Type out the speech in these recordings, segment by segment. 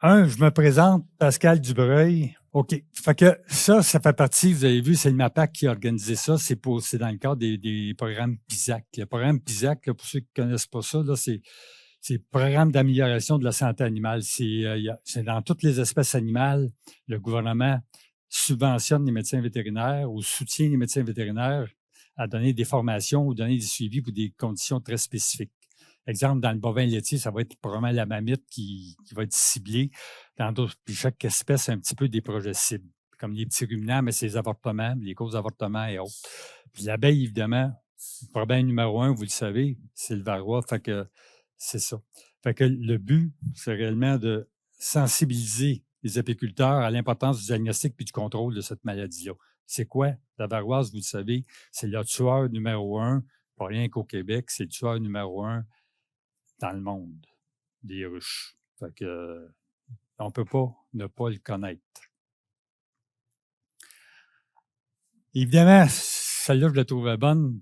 Je me présente, Pascal Dubreuil. OK. Fait que ça fait partie, vous avez vu, c'est le MAPAC qui a organisé ça. C'est dans le cadre des programmes PISAC. Le programme PISAC, là, pour ceux qui ne connaissent pas ça, là, c'est le programme d'amélioration de la santé animale. C'est dans toutes les espèces animales, le gouvernement subventionne les médecins vétérinaires ou soutient les médecins vétérinaires à donner des formations ou donner des suivis pour des conditions très spécifiques. Exemple, dans le bovin laitier, ça va être probablement la mamite qui va être ciblée. Dans d'autres, puis chaque espèce a un petit peu des projets cibles, comme les petits ruminants, mais c'est les avortements, les causes d'avortement et autres. Puis l'abeille, évidemment, le problème numéro 1, vous le savez, c'est le varroa. Fait que c'est ça. Fait que le but, c'est réellement de sensibiliser les apiculteurs à l'importance du diagnostic puis du contrôle de cette maladie-là. C'est quoi? La varroise, vous le savez, c'est le tueur numéro 1, pas rien qu'au Québec, c'est le tueur numéro 1 dans le monde des ruches. Fait que, on ne peut pas ne pas le connaître. Évidemment, celle-là, je la trouvais bonne.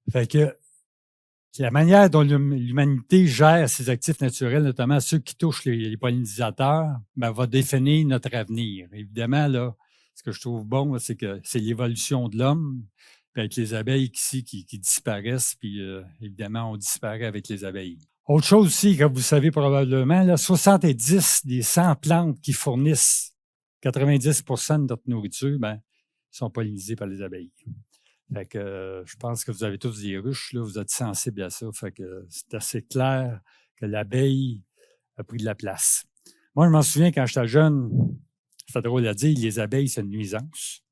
Fait que la manière dont l'humanité gère ses actifs naturels, notamment ceux qui touchent les pollinisateurs, va définir notre avenir. Évidemment, là, ce que je trouve bon, c'est que c'est l'évolution de l'homme, puis avec les abeilles ici qui disparaissent, puis évidemment, on disparaît avec les abeilles. Autre chose aussi, comme vous savez probablement, là, 70 des 100 plantes qui fournissent 90 de notre nourriture, sont pollinisées par les abeilles. Fait que je pense que vous avez tous des ruches, là, vous êtes sensibles à ça. Fait que c'est assez clair que l'abeille a pris de la place. Moi, je m'en souviens quand j'étais jeune, c'est drôle à dire, les abeilles, c'est une nuisance.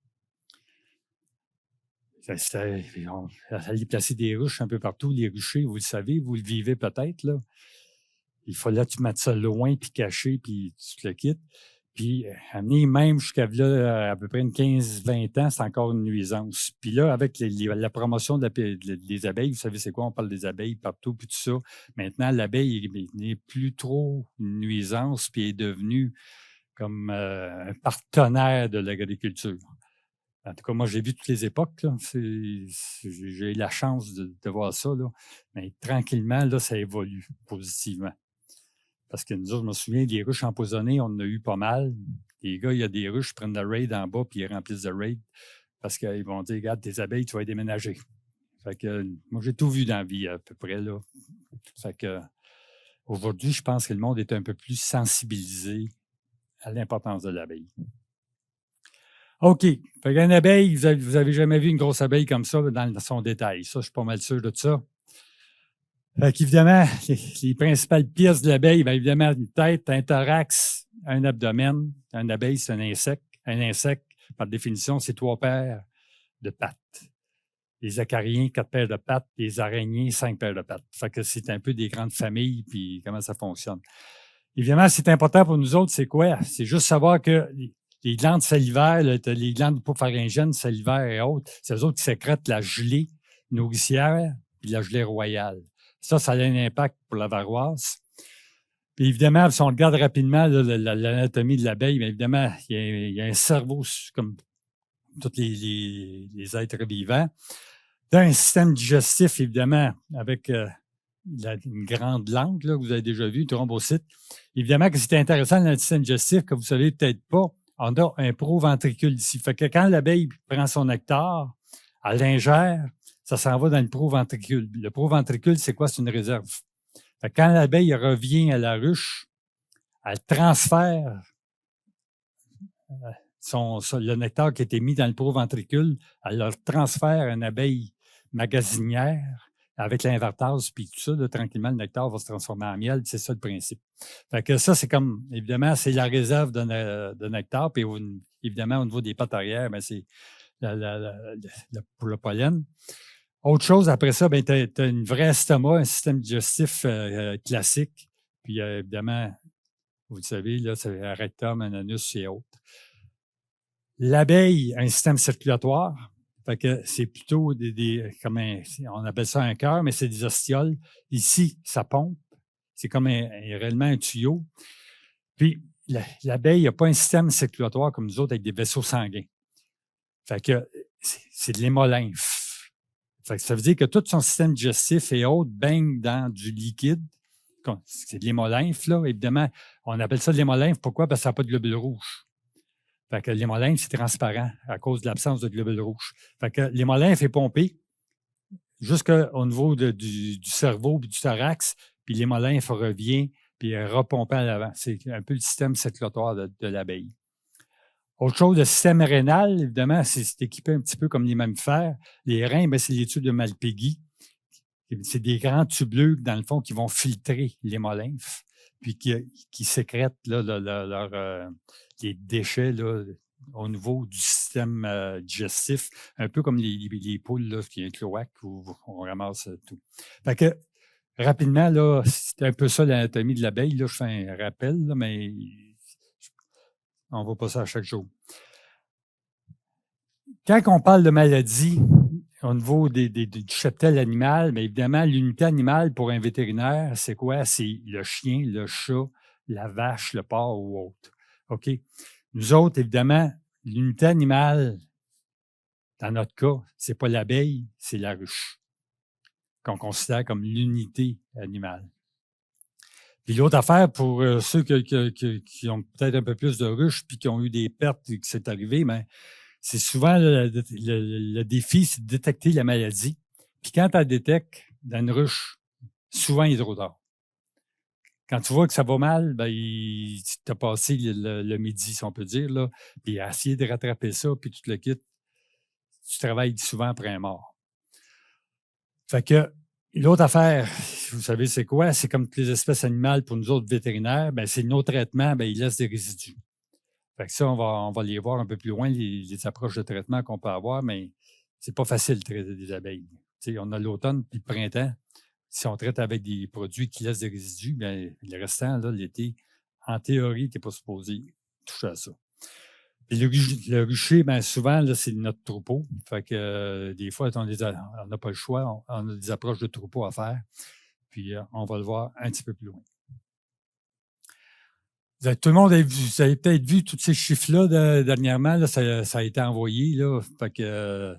On allait placer des ruches un peu partout, les ruchers, vous le savez, vous le vivez peut-être, là. Il fallait que tu mettes ça loin, puis caché, puis tu te le quittes. Puis, amener même jusqu'à là, à peu près une 15-20 ans, c'est encore une nuisance. Puis là, avec la promotion des abeilles, vous savez, c'est quoi? On parle des abeilles partout, puis tout ça. Maintenant, l'abeille n'est plus trop une nuisance, puis est devenue comme un partenaire de l'agriculture. En tout cas, moi, j'ai vu toutes les époques. J'ai eu la chance de voir ça. Là. Mais tranquillement, là, ça évolue positivement. Parce que nous autres, je me souviens, des ruches empoisonnées, on en a eu pas mal. Les gars, il y a des ruches, ils prennent le raid en bas, puis ils remplissent le raid. Parce qu'ils vont dire, regarde, tes abeilles, tu vas les déménager. Fait que, moi, j'ai tout vu dans la vie, à peu près, là. Fait que, aujourd'hui, je pense que le monde est un peu plus sensibilisé à l'importance de l'abeille. OK. Fait qu'une abeille, vous avez jamais vu une grosse abeille comme ça dans son détail. Ça, je suis pas mal sûr de ça. Fait qu'évidemment, les principales pièces de l'abeille, évidemment, une tête, un thorax, un abdomen. Un abeille, c'est un insecte. Un insecte, par définition, c'est 3 paires de pattes. Les acariens, 4 paires de pattes. Les araignées, 5 paires de pattes. Fait que c'est un peu des grandes familles, puis comment ça fonctionne. Évidemment, c'est important pour nous autres, c'est quoi? C'est juste savoir que les glandes salivaires, les glandes hypopharyngiennes, salivaires et autres, c'est eux autres qui sécrètent la gelée nourricière puis la gelée royale. Ça a un impact pour la varroise. Puis évidemment, si on regarde rapidement l'anatomie de l'abeille, bien évidemment, il y a un cerveau comme tous les êtres vivants. Dans un système digestif, évidemment, avec une grande langue, là, que vous avez déjà vu, thrombocyte. Évidemment que c'est intéressant dans le système digestif, que vous ne savez peut-être pas, on a un proventricule ici. Fait que quand l'abeille prend son nectar, elle l'ingère, ça s'en va dans le proventricule. Le proventricule, c'est quoi? C'est une réserve. Fait que quand l'abeille revient à la ruche, elle transfère le nectar qui a été mis dans le proventricule, elle le transfère à une abeille magasinière avec l'invertase, puis tout ça, là, tranquillement, le nectar va se transformer en miel, c'est ça le principe. Fait que ça, c'est comme, évidemment, c'est la réserve de nectar, puis évidemment, au niveau des pattes arrière, c'est pour le pollen. Autre chose, après ça, tu as une vraie estomac, un système digestif classique, puis évidemment, vous le savez, là, c'est un rectum, un anus et autres. L'abeille a un système circulatoire. Fait que c'est plutôt on appelle ça un cœur, mais c'est des ostioles. Ici, ça pompe. C'est comme réellement un tuyau. Puis, l'abeille n'a pas un système circulatoire comme nous autres avec des vaisseaux sanguins. Fait que c'est de l'hémolymphe. Fait que ça veut dire que tout son système digestif et autres baigne dans du liquide c'est de l'hémolymphe, là. Évidemment, on appelle ça de l'hémolymphe. Pourquoi? Parce que ça n'a pas de globules rouges. Fait que l'hémolymphe, c'est transparent à cause de l'absence de globules rouges. Fait que l'hémolymphe est pompé jusqu'au niveau du cerveau et du thorax, puis l'hémolymphe revient, puis est repompé à l'avant. C'est un peu le système circulatoire de l'abeille. Autre chose, le système rénal, évidemment, c'est équipé un petit peu comme les mammifères. Les reins, bien, c'est les tubes de Malpighi. C'est des grands tubes bleus, dans le fond, qui vont filtrer l'hémolymphe, puis qui sécrètent là, les déchets là, au niveau du système digestif, un peu comme les poules, là, qui est un cloaque où on ramasse tout. Fait que, rapidement, là, c'est un peu ça l'anatomie de l'abeille. Là, je fais un rappel, là, mais on va pas ça à chaque jour. Quand on parle de maladie au niveau du cheptel animal, bien évidemment, l'unité animale pour un vétérinaire, c'est quoi? C'est le chien, le chat, la vache, le porc ou autre. OK? Nous autres, évidemment, l'unité animale, dans notre cas, c'est pas l'abeille, c'est la ruche, qu'on considère comme l'unité animale. Puis l'autre affaire, pour ceux qui ont peut-être un peu plus de ruches puis qui ont eu des pertes et que c'est arrivé, mais c'est souvent le défi, c'est de détecter la maladie. Puis quand tu la détectes dans une ruche, souvent il est trop tard. Quand tu vois que ça va mal, ben, tu as passé le midi, si on peut dire, là, puis à essayer de rattraper ça, puis tu te le quittes, tu travailles souvent après un mort. Fait que l'autre affaire, vous savez, c'est quoi? C'est comme toutes les espèces animales pour nous autres vétérinaires, ben, c'est nos traitements, ben, ils laissent des résidus. Fait que ça, on va les voir un peu plus loin, les approches de traitement qu'on peut avoir, mais c'est pas facile de traiter des abeilles. T'sais, on a l'automne puis le printemps. Si on traite avec des produits qui laissent des résidus, bien, le restant, là, l'été, en théorie, tu n'es pas supposé toucher à ça. Puis le rucher, bien souvent, là, c'est notre troupeau. Fait que des fois, on n'a pas le choix, on a des approches de troupeau à faire. Puis on va le voir un petit peu plus loin. Tout le monde vous avez peut-être vu tous ces chiffres-là dernièrement, là, ça a été envoyé. Là, fait que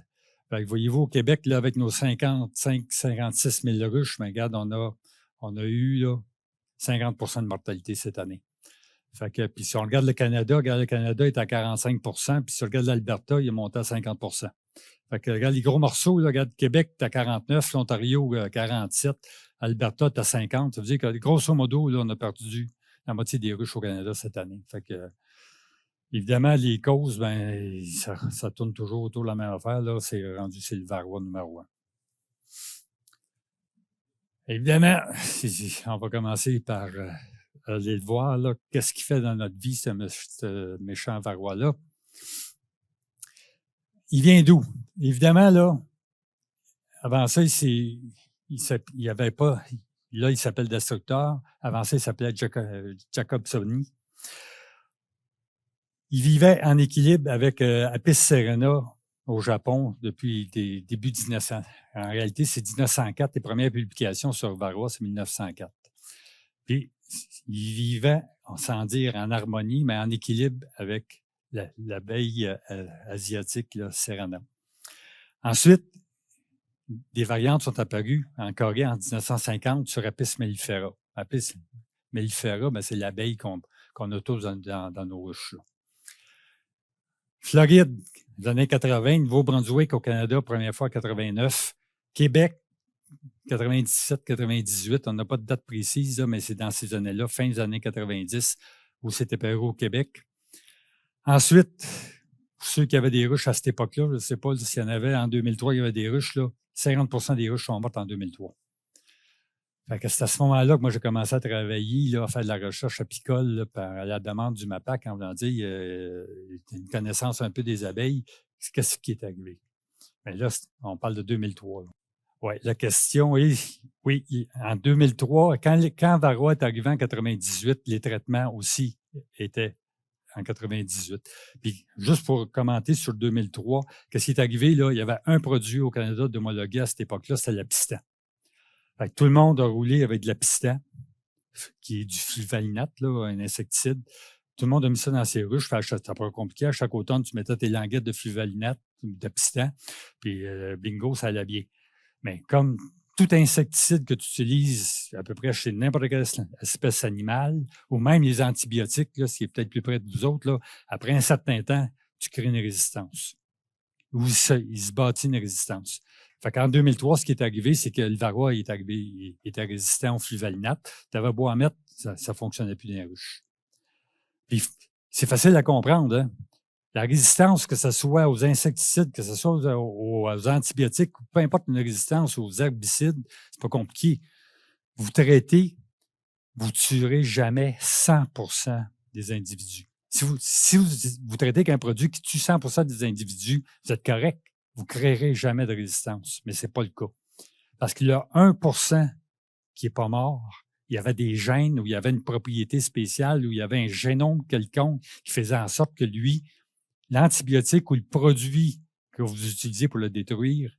voyez-vous, au Québec, là, avec nos 56 000 ruches, mais regarde, on a eu là, 50 de mortalité cette année. Fait que, puis si on regarde le Canada est à 45 puis si on regarde l'Alberta, il est monté à 50 Fait que regarde les gros morceaux, là, regarde Québec, tu à 49, l'Ontario, 47, Alberta, tu à 50. Ça veut dire que grosso modo, là, on a perdu la moitié des ruches au Canada cette année. Fait que, évidemment, les causes, ben, ça tourne toujours autour de la même affaire. Là, c'est le varroa numéro 1. Évidemment, on va commencer par aller le voir. Là, qu'est-ce qu'il fait dans notre vie, ce méchant varroa-là? Il vient d'où? Évidemment, là, avant ça, il n'y avait pas. Là, il s'appelle Destructeur. Avant ça, il s'appelait Jacobsoni. Il vivait en équilibre avec Apis cerana au Japon depuis début 1900. En réalité, c'est 1904. Les premières publications sur varroa, c'est 1904. Puis, il vivait, sans dire en harmonie, mais en équilibre avec l'abeille asiatique, là, Cerana. Ensuite, des variantes sont apparues en Corée en 1950 sur Apis mellifera. Apis mellifera, ben, c'est l'abeille qu'on a tous dans nos ruches. Floride, les années 80, Nouveau-Brunswick au Canada, première fois en 89. Québec, 97-98, on n'a pas de date précise, là, mais c'est dans ces années-là, fin des années 90, où c'était apparu au Québec. Ensuite, pour ceux qui avaient des ruches à cette époque-là, je ne sais pas s'il y en avait en 2003, il y avait des ruches, là, 50 des ruches sont mortes en 2003. Fait que c'est à ce moment-là que moi, j'ai commencé à travailler, là, à faire de la recherche apicole là, à la demande du MAPAC, en voulant dire une connaissance un peu des abeilles. Qu'est-ce qui est arrivé? Mais là, on parle de 2003. Oui, la question est, oui, en 2003, quand varroa est arrivé en 98, les traitements aussi étaient en 98. Puis, juste pour commenter sur le 2003, qu'est-ce qui est arrivé, là? Il y avait un produit au Canada d'homologué à cette époque-là, c'était l'Apistan. Fait que tout le monde a roulé avec de l'Apistan, qui est du fluvalinate, là, un insecticide. Tout le monde a mis ça dans ses ruches. C'était pas compliqué. À chaque automne, tu mettais tes languettes de fluvalinate, d'Apistan, puis bingo, ça allait bien. Mais comme tout insecticide que tu utilises à peu près chez n'importe quelle espèce animale, ou même les antibiotiques, là, ce qui est peut-être plus près de vous autres, là, après un certain temps, tu crées une résistance. Ou il se bâtit une résistance. Fait qu'en 2003, ce qui est arrivé, c'est que le varroa il était résistant au fluvalinate. Tu avais beau en mettre, ça ne fonctionnait plus dans les ruches. Puis, c'est facile à comprendre, hein? La résistance, que ce soit aux insecticides, que ce soit aux antibiotiques, peu importe une résistance aux herbicides, c'est pas compliqué. Vous traitez, vous tuerez jamais 100% des individus. Si vous traitez qu'un produit qui tue 100% des individus, vous êtes correct. Vous ne créerez jamais de résistance, mais ce n'est pas le cas. Parce qu'il y a 1% qui n'est pas mort. Il y avait des gènes où il y avait une propriété spéciale, où il y avait un génome quelconque qui faisait en sorte que lui, l'antibiotique ou le produit que vous utilisez pour le détruire,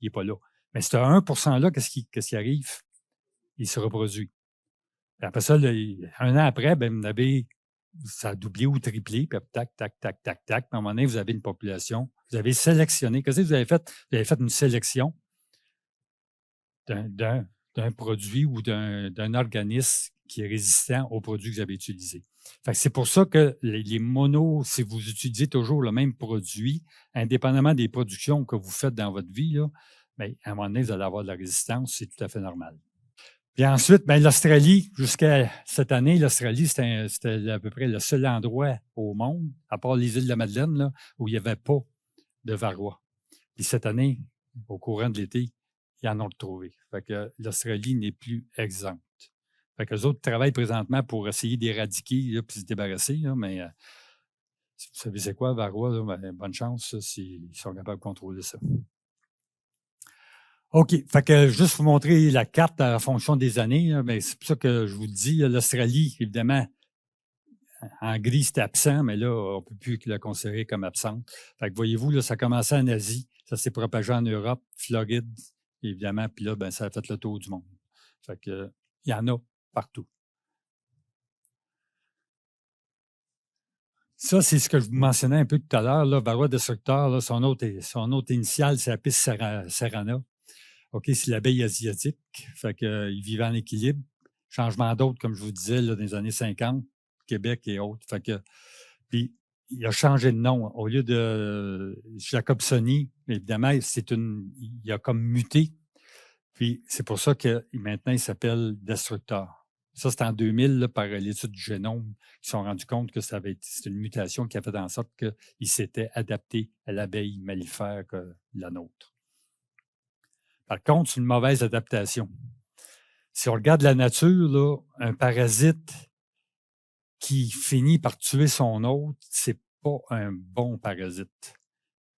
il n'est pas là. Mais ce 1%-là, qu'est-ce qui arrive? Il se reproduit. Et après ça, un an après, ben, ça a doublé ou triplé, puis tac, tac, tac, tac, tac. À un moment donné, vous avez une population. Vous avez sélectionné. Qu'est-ce que vous avez fait? Vous avez fait une sélection d'un produit ou d'un organisme qui est résistant aux produits que vous avez utilisés. C'est pour ça que les monos, si vous utilisez toujours le même produit, indépendamment des productions que vous faites dans votre vie, là, bien, à un moment donné, vous allez avoir de la résistance, c'est tout à fait normal. Puis ensuite, bien, l'Australie, jusqu'à cette année, l'Australie, c'était à peu près le seul endroit au monde, à part les îles de la Madeleine, là, où il n'y avait pas de varroa. Puis cette année, au courant de l'été, ils en ont retrouvé. Fait que l'Australie n'est plus exempte. Fait que les autres travaillent présentement pour essayer d'éradiquer puis se débarrasser, là, mais vous savez c'est quoi, varroa, là, ben, bonne chance s'ils sont capables de contrôler ça. OK. Fait que juste vous montrer la carte en fonction des années. Ben, c'est pour ça que je vous dis, l'Australie, évidemment, en gris, c'était absent, mais là, on ne peut plus la considérer comme absente. Fait que voyez-vous, là, ça a commencé en Asie, ça s'est propagé en Europe, Floride, évidemment, puis là, ben, ça a fait le tour du monde. Fait que il y en a partout. Ça, c'est ce que je vous mentionnais un peu tout à l'heure, là, varroa destructeur, là, son autre initiale, c'est Apis cerana. OK, c'est l'abeille asiatique. Fait qu'il vivait en équilibre. Changement d'autre, comme je vous disais, là, dans les années 50, Québec et autres. Fait que, puis, il a changé de nom. Au lieu de Jacobsoni, évidemment, il a comme muté. Puis, c'est pour ça que maintenant, il s'appelle Destructeur. Ça, c'est en 2000, là, par l'étude du génome, ils se sont rendus compte que c'est une mutation qui a fait en sorte qu'il s'était adapté à l'abeille mellifère que la nôtre. Par contre, c'est une mauvaise adaptation. Si on regarde la nature, là, un parasite qui finit par tuer son hôte, c'est pas un bon parasite.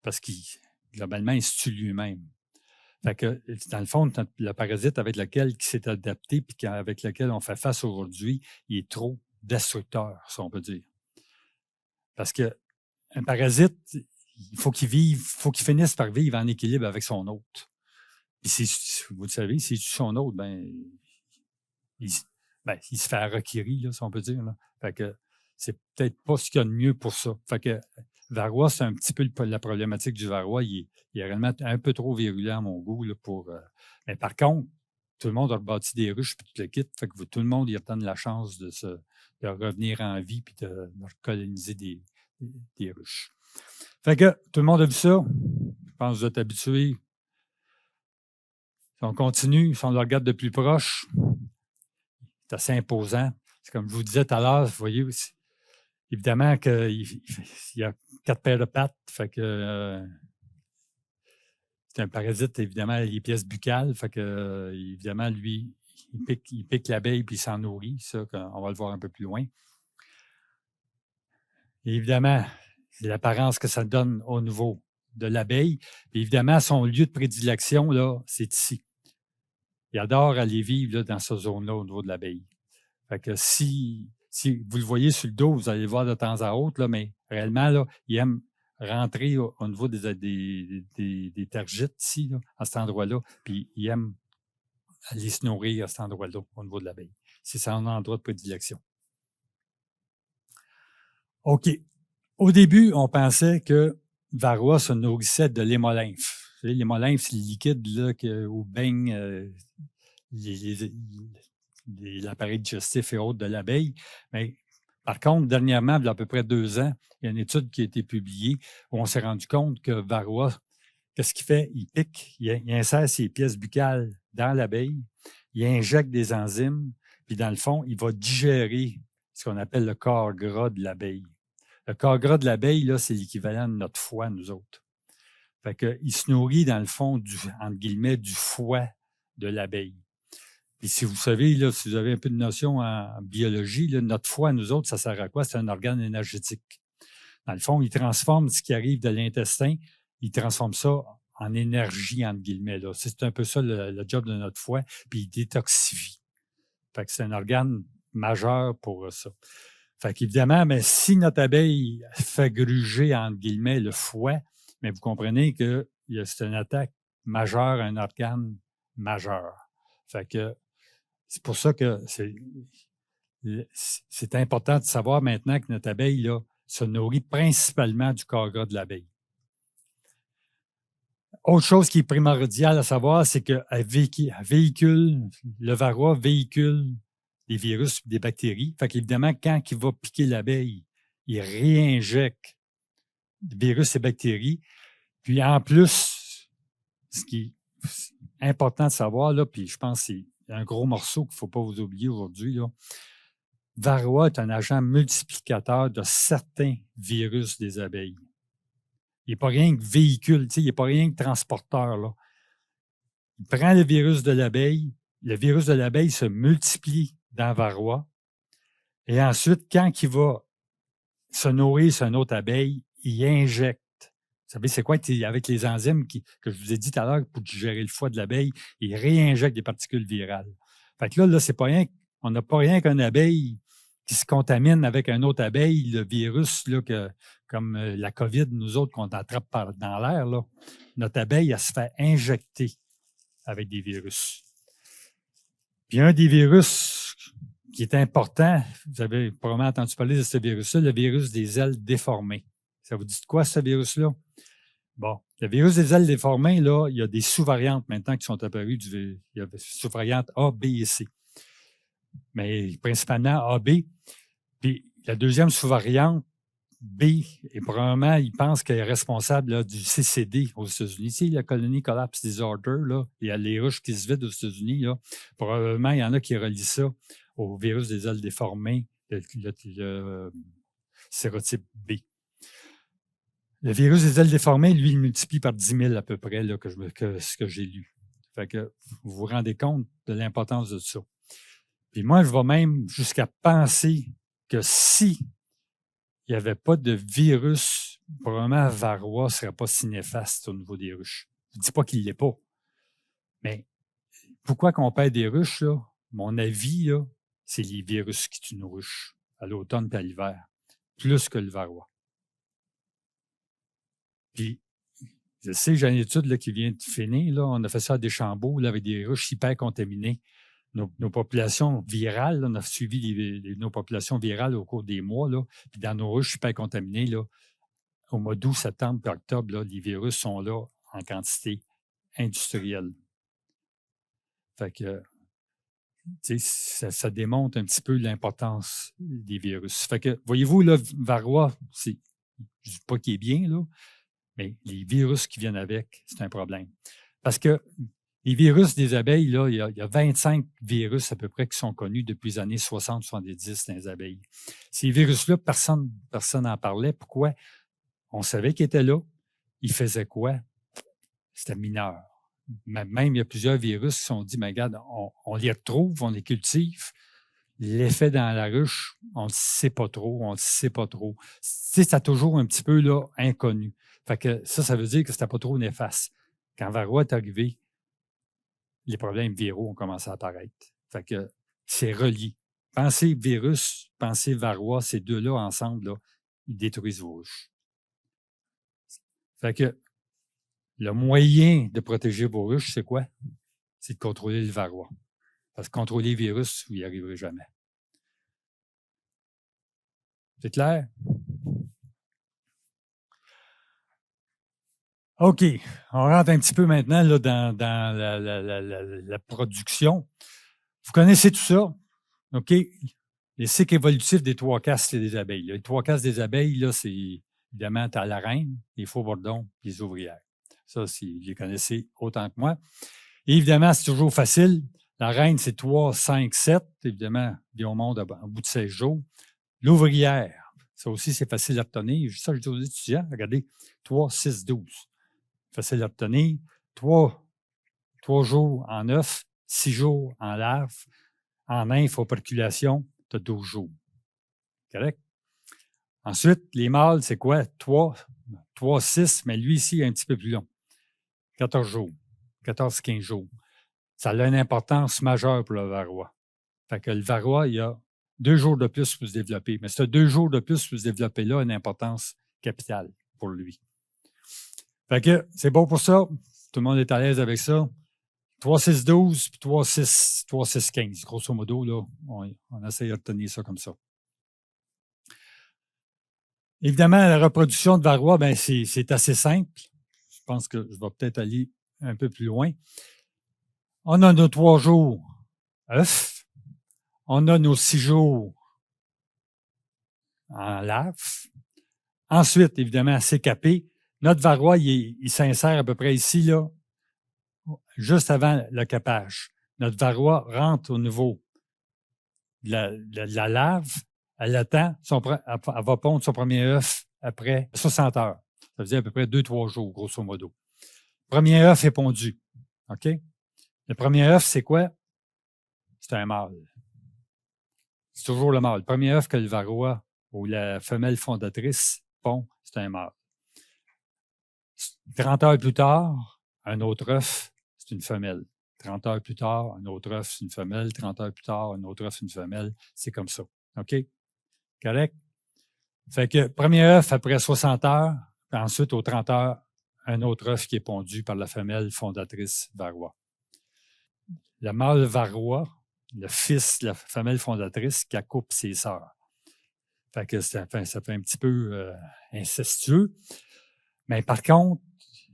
Parce qu'il, globalement, il se tue lui-même. Fait que, dans le fond, le parasite avec lequel il s'est adapté puis avec lequel on fait face aujourd'hui, il est trop destructeur, si on peut dire. Parce que un parasite, il faut qu'il finisse par vivre en équilibre avec son hôte. Puis vous le savez, s'il tue son hôte, il se fait requérir, là, si on peut dire. Là. Fait que c'est peut-être pas ce qu'il y a de mieux pour ça. Fait que varroa, c'est un petit peu la problématique du varroa. Il est réellement un peu trop virulent à mon goût. Là, mais par contre, tout le monde a rebâti des ruches puis tout le kit. Fait que tout le monde y attend la chance de revenir en vie puis de coloniser des ruches. Fait que tout le monde a vu ça. Je pense que vous êtes habitués. Si on continue, si on le regarde de plus proche, c'est assez imposant. C'est comme je vous disais tout à l'heure, vous voyez, évidemment qu'il y a 4 paires de pattes, fait que c'est un parasite, évidemment, les pièces buccales, fait que évidemment, lui, il pique l'abeille puis il s'en nourrit, ça, on va le voir un peu plus loin. Et évidemment, c'est l'apparence que ça donne au niveau de l'abeille. Puis évidemment, son lieu de prédilection, là, c'est ici. Il adore aller vivre là, dans cette zone-là au niveau de l'abeille. Fait que si vous le voyez sur le dos, vous allez le voir de temps à autre, là, mais réellement, là, il aime rentrer au niveau des tergites ici, là, à cet endroit-là, puis il aime aller se nourrir à cet endroit-là, au niveau de l'abeille. C'est son endroit de prédilection. OK. Au début, on pensait que varroa se nourrissait de l'hémolymphe. savez, l'hémolymphe, c'est le liquide là, où baigne l'appareil digestif et autres de l'abeille. Mais par contre, dernièrement, il y a à peu près 2 ans, il y a une étude qui a été publiée où on s'est rendu compte que varroa, qu'est-ce qu'il fait? Il pique, il insère ses pièces buccales dans l'abeille, il injecte des enzymes, puis dans le fond, il va digérer ce qu'on appelle le corps gras de l'abeille. Le corps gras de l'abeille, là, c'est l'équivalent de notre foie, nous autres. Fait qu'il se nourrit, dans le fond, entre guillemets, du foie de l'abeille. Puis si vous savez, là, si vous avez un peu de notion en biologie, là, notre foie, nous autres, ça sert à quoi? C'est un organe énergétique. Dans le fond, il transforme ce qui arrive de l'intestin, il transforme ça en énergie, entre guillemets. Là. C'est un peu ça le job de notre foie, puis il détoxifie. Fait que c'est un organe majeur pour ça. Fait qu'évidemment, mais si notre abeille fait gruger, entre guillemets, le foie, mais vous comprenez que c'est une attaque majeure à un organe majeur. Fait que c'est pour ça que c'est important de savoir maintenant que notre abeille là, se nourrit principalement du corps gras de l'abeille. Autre chose qui est primordiale à savoir, c'est qu'elle véhicule, le varroa véhicule des virus et des bactéries. Fait qu'évidemment, quand il va piquer l'abeille, il réinjecte des virus et bactéries. Puis en plus, ce qui est important de savoir, là, puis je pense que c'est un gros morceau qu'il ne faut pas vous oublier aujourd'hui, là, varroa est un agent multiplicateur de certains virus des abeilles. Il n'est pas rien que véhicule, il n'est pas rien que transporteur. Là. Il prend le virus de l'abeille se multiplie dans varroa, et ensuite, quand il va se nourrir sur une autre abeille, il injecte. Vous savez, c'est quoi avec les enzymes que je vous ai dit tout à l'heure pour digérer le foie de l'abeille, il réinjecte des particules virales. Fait que là, c'est pas rien, on n'a pas rien qu'une abeille qui se contamine avec une autre abeille, le virus, là, comme la COVID, nous autres, qu'on attrape dans l'air, là, notre abeille, elle se fait injecter avec des virus. Puis un des virus qui est important, vous avez probablement entendu parler de ce virus-là, le virus des ailes déformées. Ça vous dit de quoi, ce virus-là? Bon, le virus des ailes déformées, là, il y a des sous-variantes maintenant qui sont apparues. Il y a des sous-variantes A, B et C. Mais principalement A, B. Puis la deuxième sous-variante, B, et probablement, ils pensent qu'elle est responsable là, du CCD aux États-Unis. Tu sais, la Colony Collapse Disorder, là, il y a les ruches qui se vident aux États-Unis. Là. Probablement, il y en a qui relient ça au virus des ailes déformées, le sérotype B. Le virus des ailes déformées, lui, il multiplie par 10 000 à peu près, là, ce que j'ai lu. Fait que vous vous rendez compte de l'importance de ça. Puis moi, je vais même jusqu'à penser que si il n'y avait pas de virus, probablement varroa ne serait pas si néfaste au niveau des ruches. Je ne dis pas qu'il ne l'est pas. Mais pourquoi qu'on perd des ruches, là? Mon avis, là, c'est les virus qui tuent nos ruches à l'automne et à l'hiver, plus que le varroa. Puis, je sais, j'ai une étude là, qui vient de finir. Là, on a fait ça à Deschambault là, avec des ruches hyper contaminées. Nos populations virales, là, on a suivi nos populations virales au cours des mois. Là, puis dans nos ruches hyper contaminées, là, au mois d'août, septembre et octobre, là, les virus sont là en quantité industrielle. Fait que, ça démontre un petit peu l'importance des virus. Fait que, voyez-vous, là, varroa, je ne dis pas qu'il est bien, là, mais les virus qui viennent avec, c'est un problème. Parce que les virus des abeilles, là, il y a 25 virus à peu près qui sont connus depuis les années 60-70 dans les abeilles. Ces virus-là, personne n'en parlait. Pourquoi? On savait qu'ils étaient là. Ils faisaient quoi? C'était mineur. Même, il y a plusieurs virus qui se sont dit, mais regarde, on les retrouve, on les cultive. L'effet dans la ruche, on ne sait pas trop, on ne sait pas trop. C'est toujours un petit peu là, inconnu. Fait que ça veut dire que c'était pas trop néfaste. Quand varroa est arrivé, les problèmes viraux ont commencé à apparaître. Fait que c'est relié. Pensez virus, pensez varroa, ces deux-là ensemble, là, ils détruisent vos ruches. Fait que le moyen de protéger vos ruches, c'est quoi? C'est de contrôler le varroa. Parce que contrôler les virus, vous n'y arriverez jamais. C'est clair? OK. On rentre un petit peu maintenant là, dans la production. Vous connaissez tout ça, OK? Les cycles évolutifs des trois castes des abeilles. Les trois castes des abeilles, là, c'est évidemment, tu as la reine, les faux-bourdons, les ouvrières. Ça, vous les connaissez autant que moi. Et évidemment, c'est toujours facile. La reine, c'est 3, 5, 7. Évidemment, vient au monde au bout de 16 jours. L'ouvrière, ça aussi, c'est facile à obtenir. Ça, je dis aux étudiants, regardez, 3, 6, 12. Facile à obtenir. 3 jours en œuf, 6 jours en larve. En infopopulation, tu as 12 jours. Correct? Ensuite, les mâles, c'est quoi? 3, 6, mais lui ici, un petit peu plus long. 14 jours. 14-15 jours. Ça a une importance majeure pour le varroa. Fait que le varroa, il y a 2 jours de plus pour se développer. Mais ce 2 jours de plus pour se développer là a une importance capitale pour lui. Fait que c'est bon pour ça. Tout le monde est à l'aise avec ça. 3, 6, 12, puis 3, 6, 15. Grosso modo, là, on essaie d'obtenir ça comme ça. Évidemment, la reproduction de varroa, ben, c'est assez simple. Je pense que je vais peut-être aller un peu plus loin. On a nos 3 jours œufs. On a nos 6 jours en larve. Ensuite, évidemment, c'est capé. Notre varroa, il s'insère à peu près ici, là, juste avant le capage. Notre varroa rentre au niveau de la larve. Elle attend, elle va pondre son premier œuf après 60 heures. Ça veut dire à peu près 2-3 jours, grosso modo. Premier œuf est pondu. OK? Le premier œuf, c'est quoi? C'est un mâle. C'est toujours le mâle. Le premier œuf que le varroa ou la femelle fondatrice pond, c'est un mâle. 30 heures plus tard, un autre œuf, c'est une femelle. 30 heures plus tard, un autre œuf, c'est une femelle. 30 heures plus tard, un autre œuf, c'est une femelle. C'est comme ça. OK? Correct? Fait que premier œuf après 60 heures, puis ensuite, aux 30 heures, un autre œuf qui est pondu par la femelle fondatrice varroa. Le mâle varroa, le fils de la femelle fondatrice qui accouple ses sœurs. Fait que ça fait un petit peu incestueux. Mais par contre,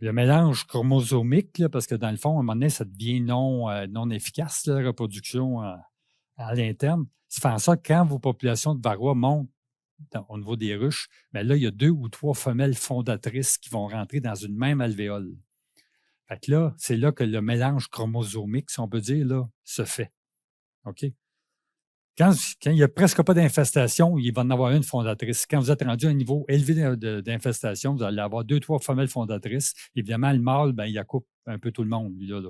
le mélange chromosomique, là, parce que dans le fond, à un moment donné, ça devient non efficace, la reproduction à l'interne. Ça fait en sorte que quand vos populations de varroa montent au niveau des ruches, bien là, il y a 2 ou 3 femelles fondatrices qui vont rentrer dans une même alvéole. Fait que là, c'est là que le mélange chromosomique, si on peut dire, là, se fait. OK? Quand il n'y a presque pas d'infestation, il va en avoir une fondatrice. Quand vous êtes rendu à un niveau élevé d'infestation, vous allez avoir 2-3 femelles fondatrices. Évidemment, le mâle, ben, il accoupe un peu tout le monde, lui, là,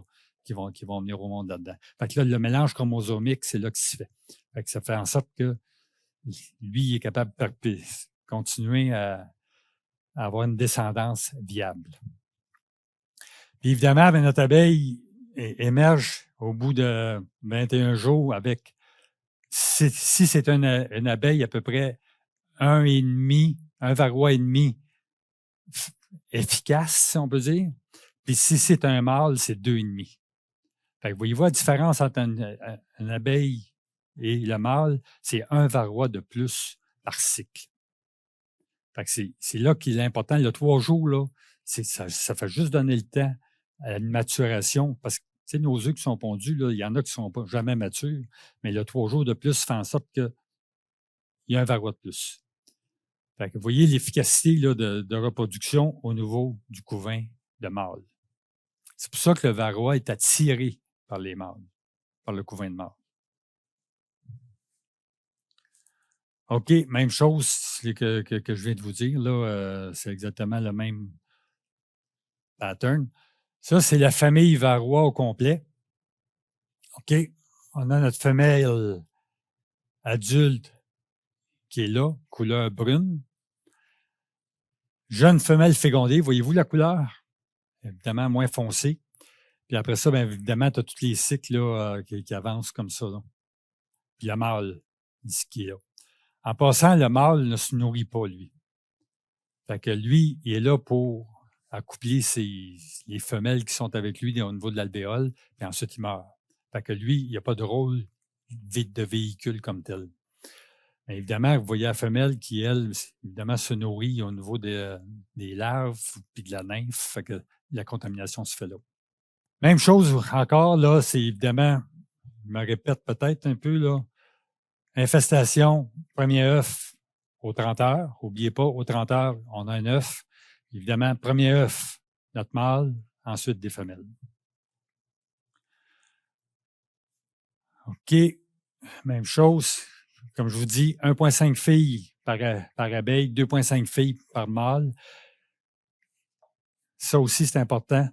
qui vont venir au monde là-dedans. Fait que là, le mélange chromosomique, c'est là que se fait. Fait que ça fait en sorte que lui, il est capable de continuer à avoir une descendance viable. Puis évidemment, ben, notre abeille émerge au bout de 21 jours avec, si c'est une abeille à peu près 1,5, un varroa et demi efficace, si on peut dire. Puis si c'est un mâle, c'est 2,5. Fait que voyez-vous la différence entre une abeille et le mâle, c'est un varroa de plus par cycle. Fait que c'est là qu'il est important. Le 3 jours, là, ça fait juste donner le temps à une maturation. Parce que nos œufs qui sont pondus, là, il y en a qui ne sont pas jamais matures, mais le 3 jours de plus fait en sorte qu'il y a un varroa de plus. Fait que vous voyez l'efficacité là, de reproduction au niveau du couvain de mâles. C'est pour ça que le varroa est attiré par les mâles, par le couvain de mâles. OK, même chose que je viens de vous dire. Là, c'est exactement le même pattern. Ça, c'est la famille varroa au complet. OK, on a notre femelle adulte qui est là, couleur brune. Jeune femelle fécondée, voyez-vous la couleur? Évidemment, moins foncée. Puis après ça, bien évidemment, tu as tous les cycles là, qui avancent comme ça. Là. Puis le mâle, qui est là. En passant, le mâle ne se nourrit pas, lui. Fait que lui, il est là pour accoupler les femelles qui sont avec lui au niveau de l'alvéole, puis ensuite il meurt. Fait que lui, il n'y a pas de rôle de véhicule comme tel. Mais évidemment, vous voyez la femelle qui, elle, évidemment, se nourrit au niveau des larves puis de la nymphe, fait que la contamination se fait là. Même chose encore, là, c'est évidemment, je me répète peut-être un peu, là, infestation, premier œuf aux 30 heures. N'oubliez pas, aux 30 heures, on a un œuf. Évidemment, premier œuf, notre mâle, ensuite des femelles. OK, même chose. Comme je vous dis, 1,5 filles par abeille, 2,5 filles par mâle. Ça aussi, c'est important.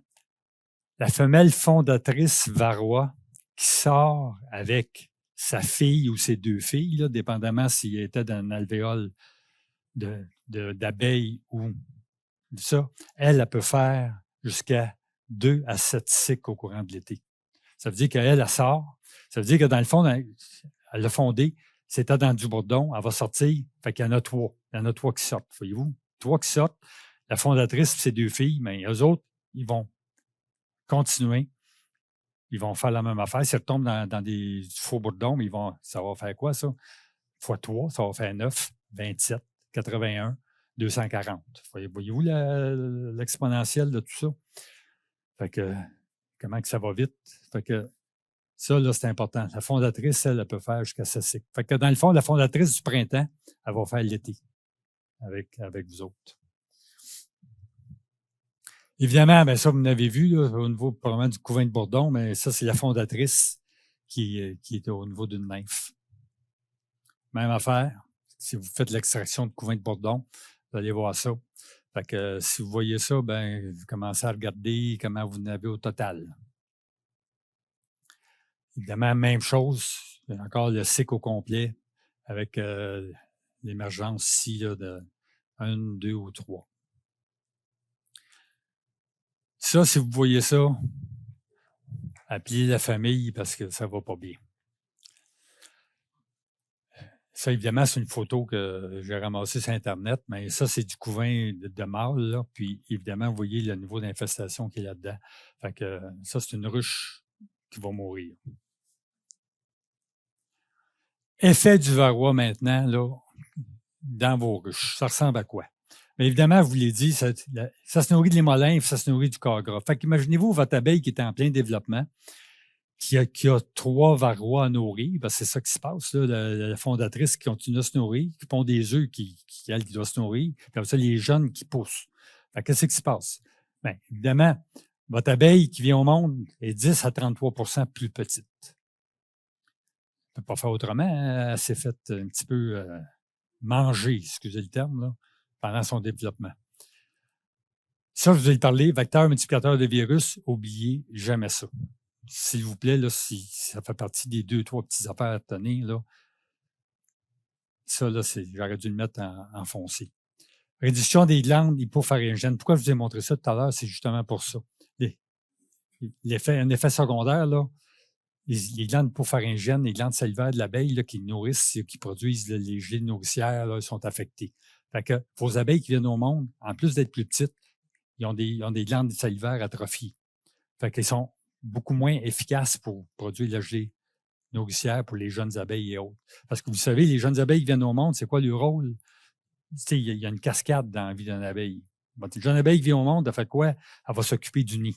La femelle fondatrice varroa qui sort avec sa fille ou ses 2 filles, là, dépendamment s'il était dans un alvéole d'abeille ou ça, elle peut faire jusqu'à 2 à 7 cycles au courant de l'été. Ça veut dire qu'elle, elle sort. Ça veut dire que dans le fond, elle a fondé, c'était dans du bourdon, elle va sortir, fait qu'il y en a 3. Il y en a 3 qui sortent, voyez-vous? 3 qui sortent. La fondatrice et ses 2 filles, mais eux autres, ils vont continuer. Ils vont faire la même affaire. S'ils retombent dans des faux bourdons, mais ça va faire quoi, ça? Fois 3, ça va faire 9, 27, 81, 240. Voyez-vous l'exponentielle de tout ça? Fait que, comment que ça va vite? Fait que, ça, là, c'est important. La fondatrice, elle peut faire jusqu'à 6 cycles. Fait que, dans le fond, la fondatrice du printemps, elle va faire l'été avec vous autres. Évidemment, bien ça, vous l'avez vu, là, au niveau probablement du couvain de bourdon, mais ça, c'est la fondatrice qui est au niveau d'une nymphe. Même affaire. Si vous faites l'extraction de couvain de bourdon, vous allez voir ça. Fait que si vous voyez ça, ben vous commencez à regarder comment vous en avez au total. Évidemment, même chose. Encore le cycle au complet avec l'émergence ici là, de 1, 2 ou 3. Ça, si vous voyez ça, appelez la famille parce que ça ne va pas bien. Ça, évidemment, c'est une photo que j'ai ramassée sur Internet, mais ça, c'est du couvain de mâle, là. Puis, évidemment, vous voyez le niveau d'infestation qui est là-dedans. Fait que ça, c'est une ruche qui va mourir. Effet du varroa maintenant, là, dans vos ruches. Ça ressemble à quoi? Mais évidemment, je vous l'ai dit, ça se nourrit de l'hémolymphe, ça se nourrit du corps gras. Fait qu'imaginez-vous votre abeille qui est en plein développement, qui a 3 varroas à nourrir, parce que c'est ça qui se passe, là, la fondatrice qui continue à se nourrir, qui pond des œufs elle qui doit se nourrir, puis après ça, les jeunes qui poussent. Fait qu'est-ce qui se passe? Bien, évidemment, votre abeille qui vient au monde est 10 à 33 plus petite. Elle ne peut pas faire autrement, hein? Elle s'est faite un petit peu manger, excusez le terme, là, pendant son développement. Ça, je vous ai parlé, vecteur multiplicateur de virus, oubliez jamais ça. S'il vous plaît, là, si ça fait partie des 2, 3 petites affaires à tenir, là, ça, là, j'aurais dû le mettre en foncé. Réduction des glandes hypopharyngènes. Pourquoi je vous ai montré ça tout à l'heure? C'est justement pour ça. Un effet secondaire, là, les glandes hypopharyngènes, les glandes salivaires de l'abeille là, qui nourrissent, qui produisent les gelées nourricières, là, sont affectées. Fait que vos abeilles qui viennent au monde, en plus d'être plus petites, ils ont des glandes salivaires atrophiées. Fait qu'ils sont beaucoup moins efficaces pour produire la gelée nourricière pour les jeunes abeilles et autres. Parce que vous savez, les jeunes abeilles qui viennent au monde, c'est quoi leur rôle? Il y a une cascade dans la vie d'une abeille. Une jeune abeille qui vient au monde, elle fait quoi? Elle va s'occuper du nid.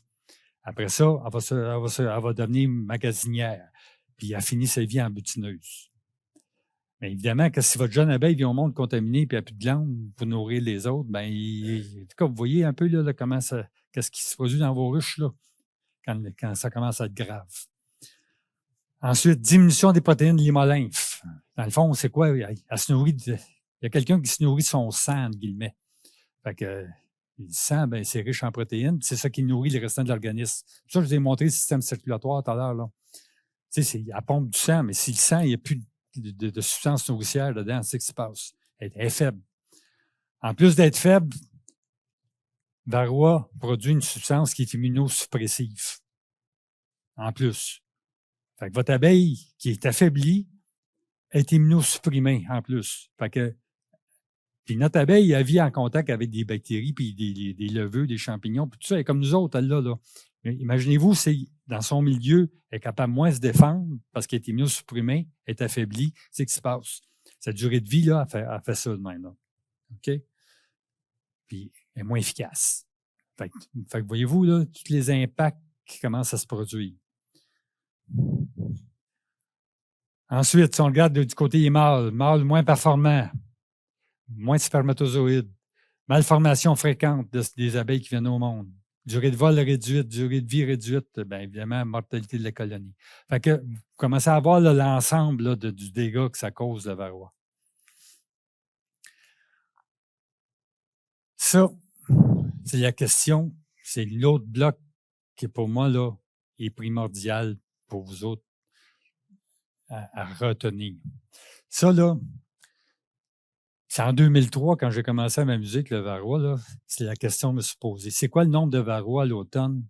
Après ça, elle va devenir magasinière. Puis elle finit sa vie en butineuse. Mais évidemment, que si votre jeune abeille vient au monde contaminé et elle n'a plus de glandes pour nourrir les autres, bien, en tout cas, vous voyez un peu là, qu'est-ce qui se produit dans vos ruches là, quand ça commence à être grave. Ensuite, diminution des protéines de l'hémolymphe. Dans le fond, c'est quoi? Il y a quelqu'un qui se nourrit de son sang, entre guillemets. Fait que le sang, ben, c'est riche en protéines, c'est ça qui nourrit le restant de l'organisme. Ça, je vous ai montré le système circulatoire tout à l'heure. Là. Tu sais, elle pompe du sang, mais si le sang, il n'y a plus de substance nourricière dedans, c'est ce qui se passe. Elle est faible. En plus d'être faible, varroa produit une substance qui est immunosuppressive. En plus. Fait que votre abeille qui est affaiblie est immunosupprimée en plus. Fait que, puis notre abeille, elle vit en contact avec des bactéries, puis des leveux, des champignons, puis tout ça, elle est comme nous autres, elle là. Imaginez-vous, c'est dans son milieu, elle est capable de moins se défendre parce qu'elle est immunosupprimée, elle est affaiblie, c'est ce qui se passe. Sa durée de vie, là, elle fait ça de même. Là. OK? Puis, elle est moins efficace. Fait que voyez-vous, là, tous les impacts qui commencent à se produire. Ensuite, si on regarde du côté des mâles moins performants, moins de spermatozoïdes, malformation fréquente des abeilles qui viennent au monde, durée de vol réduite, durée de vie réduite, bien évidemment, mortalité de la colonie. Fait que vous commencez à voir l'ensemble du dégât que ça cause, le varroa. Ça, c'est la question, c'est l'autre bloc qui, pour moi, là, est primordial pour vous autres à retenir. Ça, là, c'est en 2003, quand j'ai commencé à m'amuser avec le varroa, là, c'est la question que je me suis posée. C'est quoi le nombre de varroa à l'automne?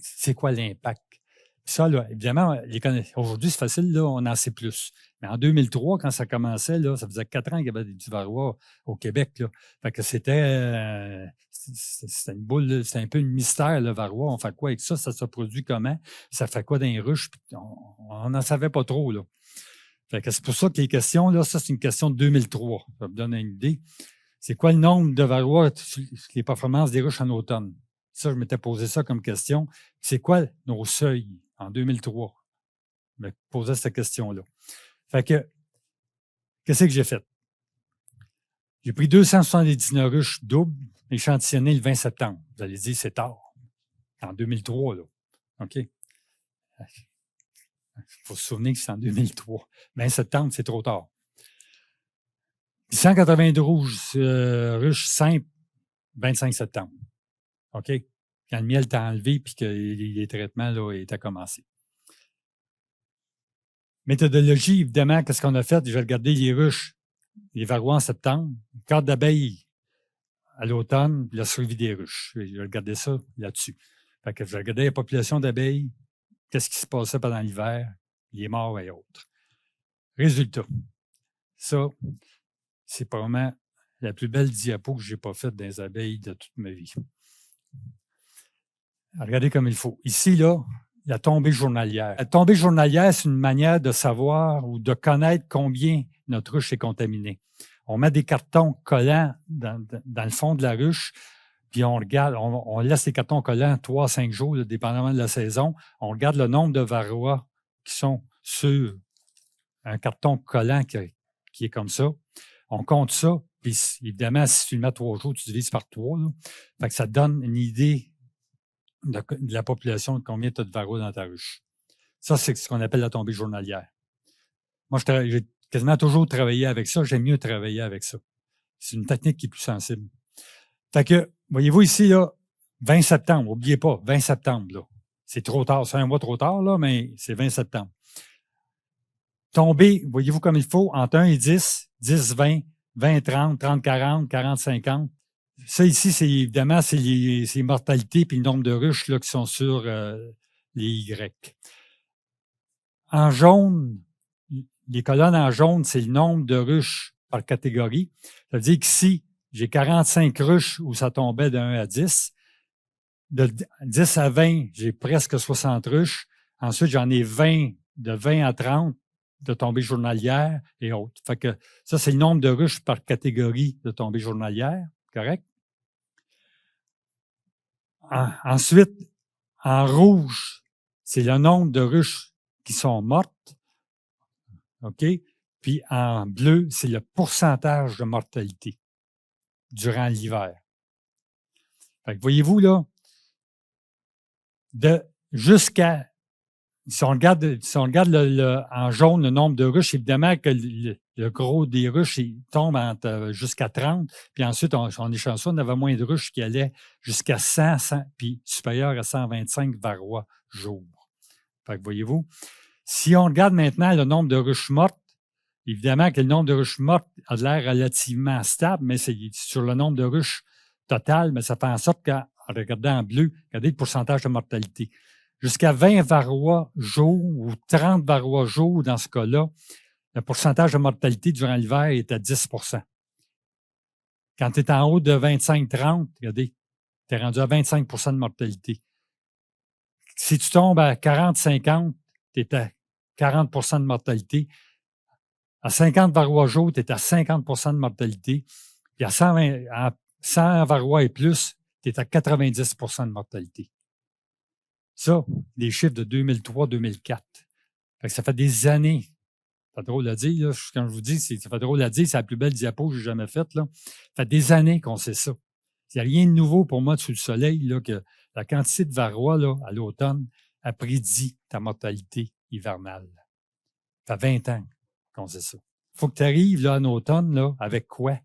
C'est quoi l'impact? Ça, là, évidemment, aujourd'hui, c'est facile, là, on en sait plus. Mais en 2003, quand ça commençait, là, ça faisait 4 ans qu'il y avait du varroa au Québec. Là. Fait que c'était une boule, c'était un peu un mystère, le varroa. On fait quoi avec ça? Ça se produit comment? Ça fait quoi dans les ruches? On n'en savait pas trop. Là. Fait que c'est pour ça que les questions, là, ça, c'est une question de 2003. Ça me donne une idée. C'est quoi le nombre de varroa sur les performances des ruches en automne? Ça, je m'étais posé ça comme question. C'est quoi nos seuils en 2003? Je me posais cette question-là. Fait que, qu'est-ce que j'ai fait? J'ai pris 279 ruches doubles, échantillonnées le 20 septembre. Vous allez dire, c'est tard. En 2003, là. OK? Il faut se souvenir que c'est en 2003. 20 septembre, c'est trop tard. 192 ruches simples, 25 septembre. OK? Quand le miel t'a enlevé et que les traitements là, étaient commencés. Méthodologie, évidemment, qu'est-ce qu'on a fait? J'ai regardé les ruches, les varrois en septembre, carte d'abeilles à l'automne, la survie des ruches. J'ai regardé ça là-dessus. Fait que j'ai regardé la population d'abeilles, qu'est-ce qui se passait pendant l'hiver, les morts et autres. Résultat, ça, c'est probablement la plus belle diapo que je n'ai pas faite dans les abeilles de toute ma vie. Regardez comme il faut. Ici, là, la tombée journalière. La tombée journalière, c'est une manière de savoir ou de connaître combien notre ruche est contaminée. On met des cartons collants dans le fond de la ruche, puis on regarde, on laisse les cartons collants 3 à 5 jours, là, dépendamment de la saison. On regarde le nombre de varroa qui sont sur un carton collant qui est comme ça. On compte ça, puis évidemment, si tu le mets 3 jours, tu divises par 3. Là. Fait que ça te donne une idée de la population de combien tu as de varroa dans ta ruche. Ça, c'est ce qu'on appelle la tombée journalière. Moi, j'ai quasiment toujours travaillé avec ça. J'aime mieux travailler avec ça. C'est une technique qui est plus sensible. Fait que, voyez-vous ici, là, 20 septembre, n'oubliez pas, 20 septembre, là. C'est trop tard, c'est un mois trop tard, là, mais c'est 20 septembre. Tomber, voyez-vous comme il faut, entre 1 et 10, 10, 20, 20, 30, 30, 40, 40, 50. Ça ici, c'est évidemment, c'est les mortalités puis le nombre de ruches là, qui sont sur les Y. En jaune, les colonnes en jaune, c'est le nombre de ruches par catégorie. Ça veut dire qu'ici, j'ai 45 ruches où ça tombait de 1 à 10. De 10 à 20, j'ai presque 60 ruches. Ensuite, j'en ai 20, de 20 à 30 de tombées journalières et autres. Fait que ça, c'est le nombre de ruches par catégorie de tombées journalières. Correct? Ensuite, en rouge, c'est le nombre de ruches qui sont mortes. OK? Puis en bleu, c'est le pourcentage de mortalité durant l'hiver. Fait que voyez-vous, là, jusqu'à, si on regarde en jaune le nombre de ruches, évidemment que le gros des ruches, il tombe jusqu'à 30, puis ensuite, on est chanceux, on avait moins de ruches qui allaient jusqu'à 100, puis supérieur à 125 varroa jour. Fait que voyez-vous, si on regarde maintenant le nombre de ruches mortes, évidemment que le nombre de ruches mortes a l'air relativement stable, mais c'est sur le nombre de ruches total, mais ça fait en sorte qu'en regardant en bleu, regardez le pourcentage de mortalité. Jusqu'à 20 varroa jour ou 30 varroa jour, dans ce cas-là, le pourcentage de mortalité durant l'hiver est à 10 %. Quand tu es en haut de 25-30, regardez, tu es rendu à 25 % de mortalité. Si tu tombes à 40-50, tu es à 40 % de mortalité. À 50 varrois jour, tu es à 50 de mortalité. Puis à 100 varrois et plus, tu es à 90 de mortalité. Ça, les chiffres de 2003-2004. Ça fait des années. Ça fait drôle à dire, là. Quand je vous dis, ça fait drôle à dire, c'est la plus belle diapo que j'ai jamais faite, là. Ça fait des années qu'on sait ça. Il n'y a rien de nouveau pour moi sous le soleil, là, que la quantité de varroa, là, à l'automne, a prédit ta mortalité hivernale. Ça fait 20 ans qu'on sait ça. Il faut que tu arrives, là, en automne, là, avec quoi?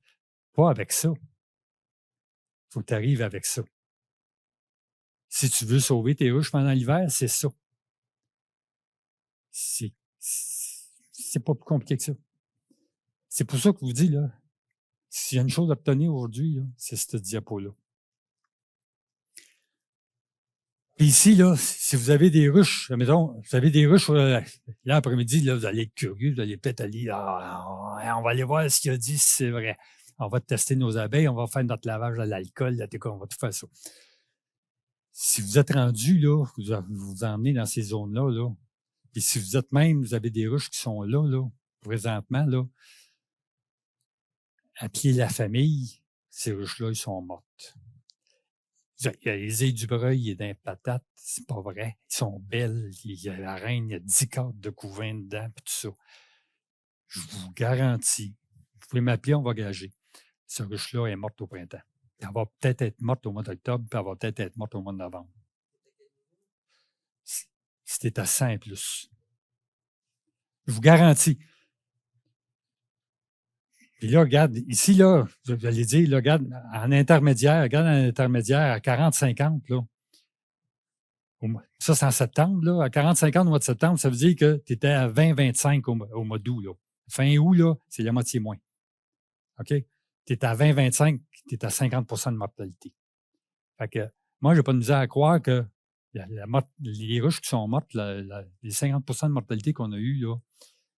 Pas avec ça. Il faut que tu arrives avec ça. Si tu veux sauver tes ruches pendant l'hiver, c'est ça. C'est pas plus compliqué que ça. C'est pour ça que je vous dis, là, s'il y a une chose à obtenir aujourd'hui, c'est cette diapo-là. Puis ici, là, si vous avez des ruches, mettons, vous avez des ruches, là, après-midi, là, vous allez être curieux, vous allez peut-être aller, on va aller voir ce qu'il a dit, si c'est vrai. On va tester nos abeilles, on va faire notre lavage à l'alcool, on va tout faire ça. Si vous êtes rendu, là, vous vous emmenez dans ces zones-là, là, puis si vous êtes même, vous avez des ruches qui sont là, présentement, là, à pied de la famille, ces ruches-là, ils sont mortes. Il y a les ailes du breuil et d'un patate, c'est pas vrai. Ils sont belles. Il y a la reine, il y a 10 cartes de couvain dedans, puis tout ça. Je vous garantis. Vous pouvez m'appeler, on va gager. Cette ruche-là est morte au printemps. Elle va peut-être être morte au mois d'octobre, puis elle va peut-être être morte au mois de novembre. C'était à 100 et plus. Je vous garantis. Puis là, regarde, ici, là, je vais aller dire, là, regarde, en intermédiaire, à 40-50, là. Ça, c'est en septembre, là. À 40-50 au mois de septembre, ça veut dire que tu étais à 20-25 au mois d'août, là. Fin août, là, c'est la moitié moins. OK? Tu es à 20-25, tu es à 50 de mortalité. Fait que moi, je n'ai pas de misère à croire que les ruches qui sont mortes, les 50 de mortalité qu'on a eues, là,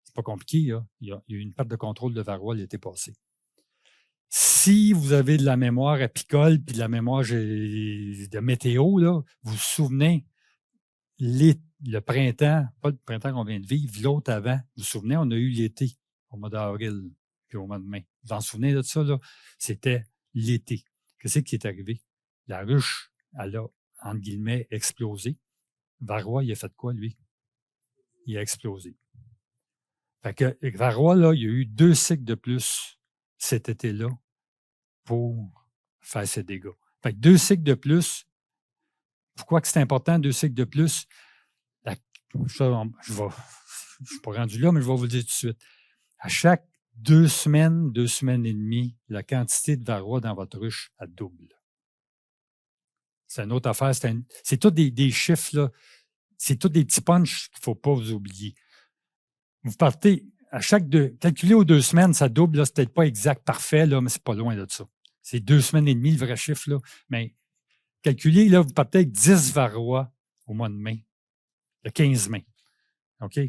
c'est pas compliqué, là. Il y a eu une perte de contrôle de varroa l'été passé. Si vous avez de la mémoire apicole puis de la mémoire de météo, là, vous vous souvenez, le printemps, pas le printemps qu'on vient de vivre, l'autre avant, vous vous souvenez, on a eu l'été au mois d'avril puis au mois de mai. Vous vous en souvenez de ça, là? C'était l'été. Qu'est-ce qui est arrivé? La ruche, elle a, entre guillemets, explosé. Varroa, il a fait quoi, lui? Il a explosé. Fait que Varroa, là, il y a eu 2 cycles de plus cet été-là pour faire ses dégâts. Fait que 2 cycles de plus. Pourquoi que c'est important, 2 cycles de plus? Je ne suis pas rendu là, mais je vais vous le dire tout de suite. À chaque 2 semaines et demie, la quantité de varroa dans votre ruche, elle double. C'est une autre affaire. C'est tous des chiffres, là. C'est tous des petits punchs qu'il ne faut pas vous oublier. Vous partez à calculer aux 2 semaines, ça double, là, c'est peut-être pas exact, parfait, là, mais c'est pas loin de ça. C'est 2 semaines et demie, le vrai chiffre, là. Mais calculez, là, vous partez avec 10 varroa au mois de mai, le 15 mai. OK?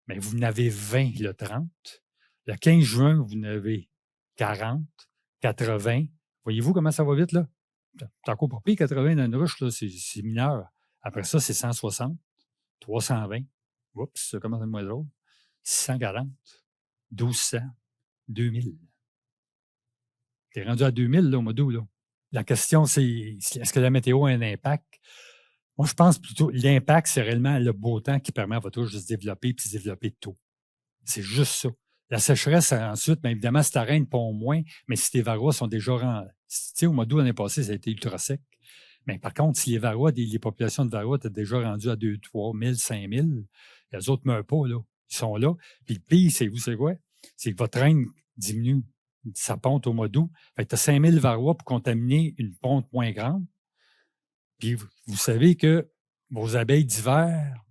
Mais vous en avez 20 le 30. Le 15 juin, vous en avez 40, 80. Voyez-vous comment ça va vite, là? C'est encore pas pire, 80 dans une ruche, là, c'est mineur. Après ça, c'est 160, 320. Oups, ça commence à être moins drôle. 640, 1200, 2000. T'es rendu à 2000, là, au mois d'août, là. La question, c'est est-ce que la météo a un impact? Moi, je pense plutôt l'impact, c'est réellement le beau temps qui permet à votre ruche de se développer et de se développer tôt. C'est juste ça. La sécheresse, ensuite, bien évidemment, si t'arrêtes pas au moins, mais si tes varroas sont déjà tu sais, au mois d'août l'année passée, ça a été ultra sec. Mais par contre, si les varroas, les populations de varroas étaient déjà rendues à 2 3 000, 5 000, les autres ne meurent pas, là. Ils sont là. Puis le pire, c'est quoi? C'est que votre reine diminue sa ponte au mois d'août. Fait que tu as 5 000 varroas pour contaminer une ponte moins grande. Puis vous savez que vos abeilles d'hiver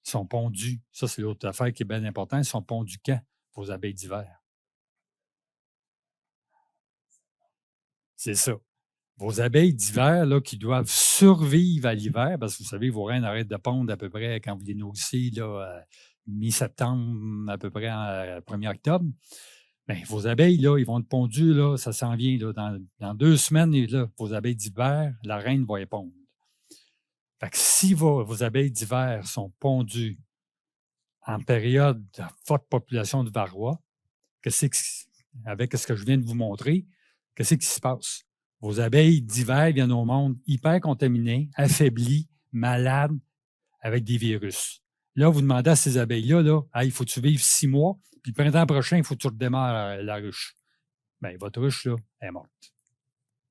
sont pondues. Ça, c'est l'autre affaire qui est bien importante. Elles sont pondues quand, vos abeilles d'hiver? C'est ça. Vos abeilles d'hiver, là, qui doivent survivre à l'hiver, parce que vous savez, vos reines arrêtent de pondre à peu près quand vous les nourrissez, là, mi-septembre, à peu près en 1er octobre. Bien, vos abeilles, là, ils vont être pondues, là, ça s'en vient, là, dans 2 semaines, là, vos abeilles d'hiver, la reine va y pondre. Fait que si vos abeilles d'hiver sont pondues en période de forte population de varroa, avec ce que je viens de vous montrer, qu'est-ce qui se passe? Vos abeilles d'hiver viennent au monde hyper contaminées, affaiblies, malades, avec des virus. Là, vous demandez à ces abeilles-là, il faut que tu vives 6 mois, puis le printemps prochain, il faut que tu redémarres la ruche. Bien, votre ruche, là, est morte.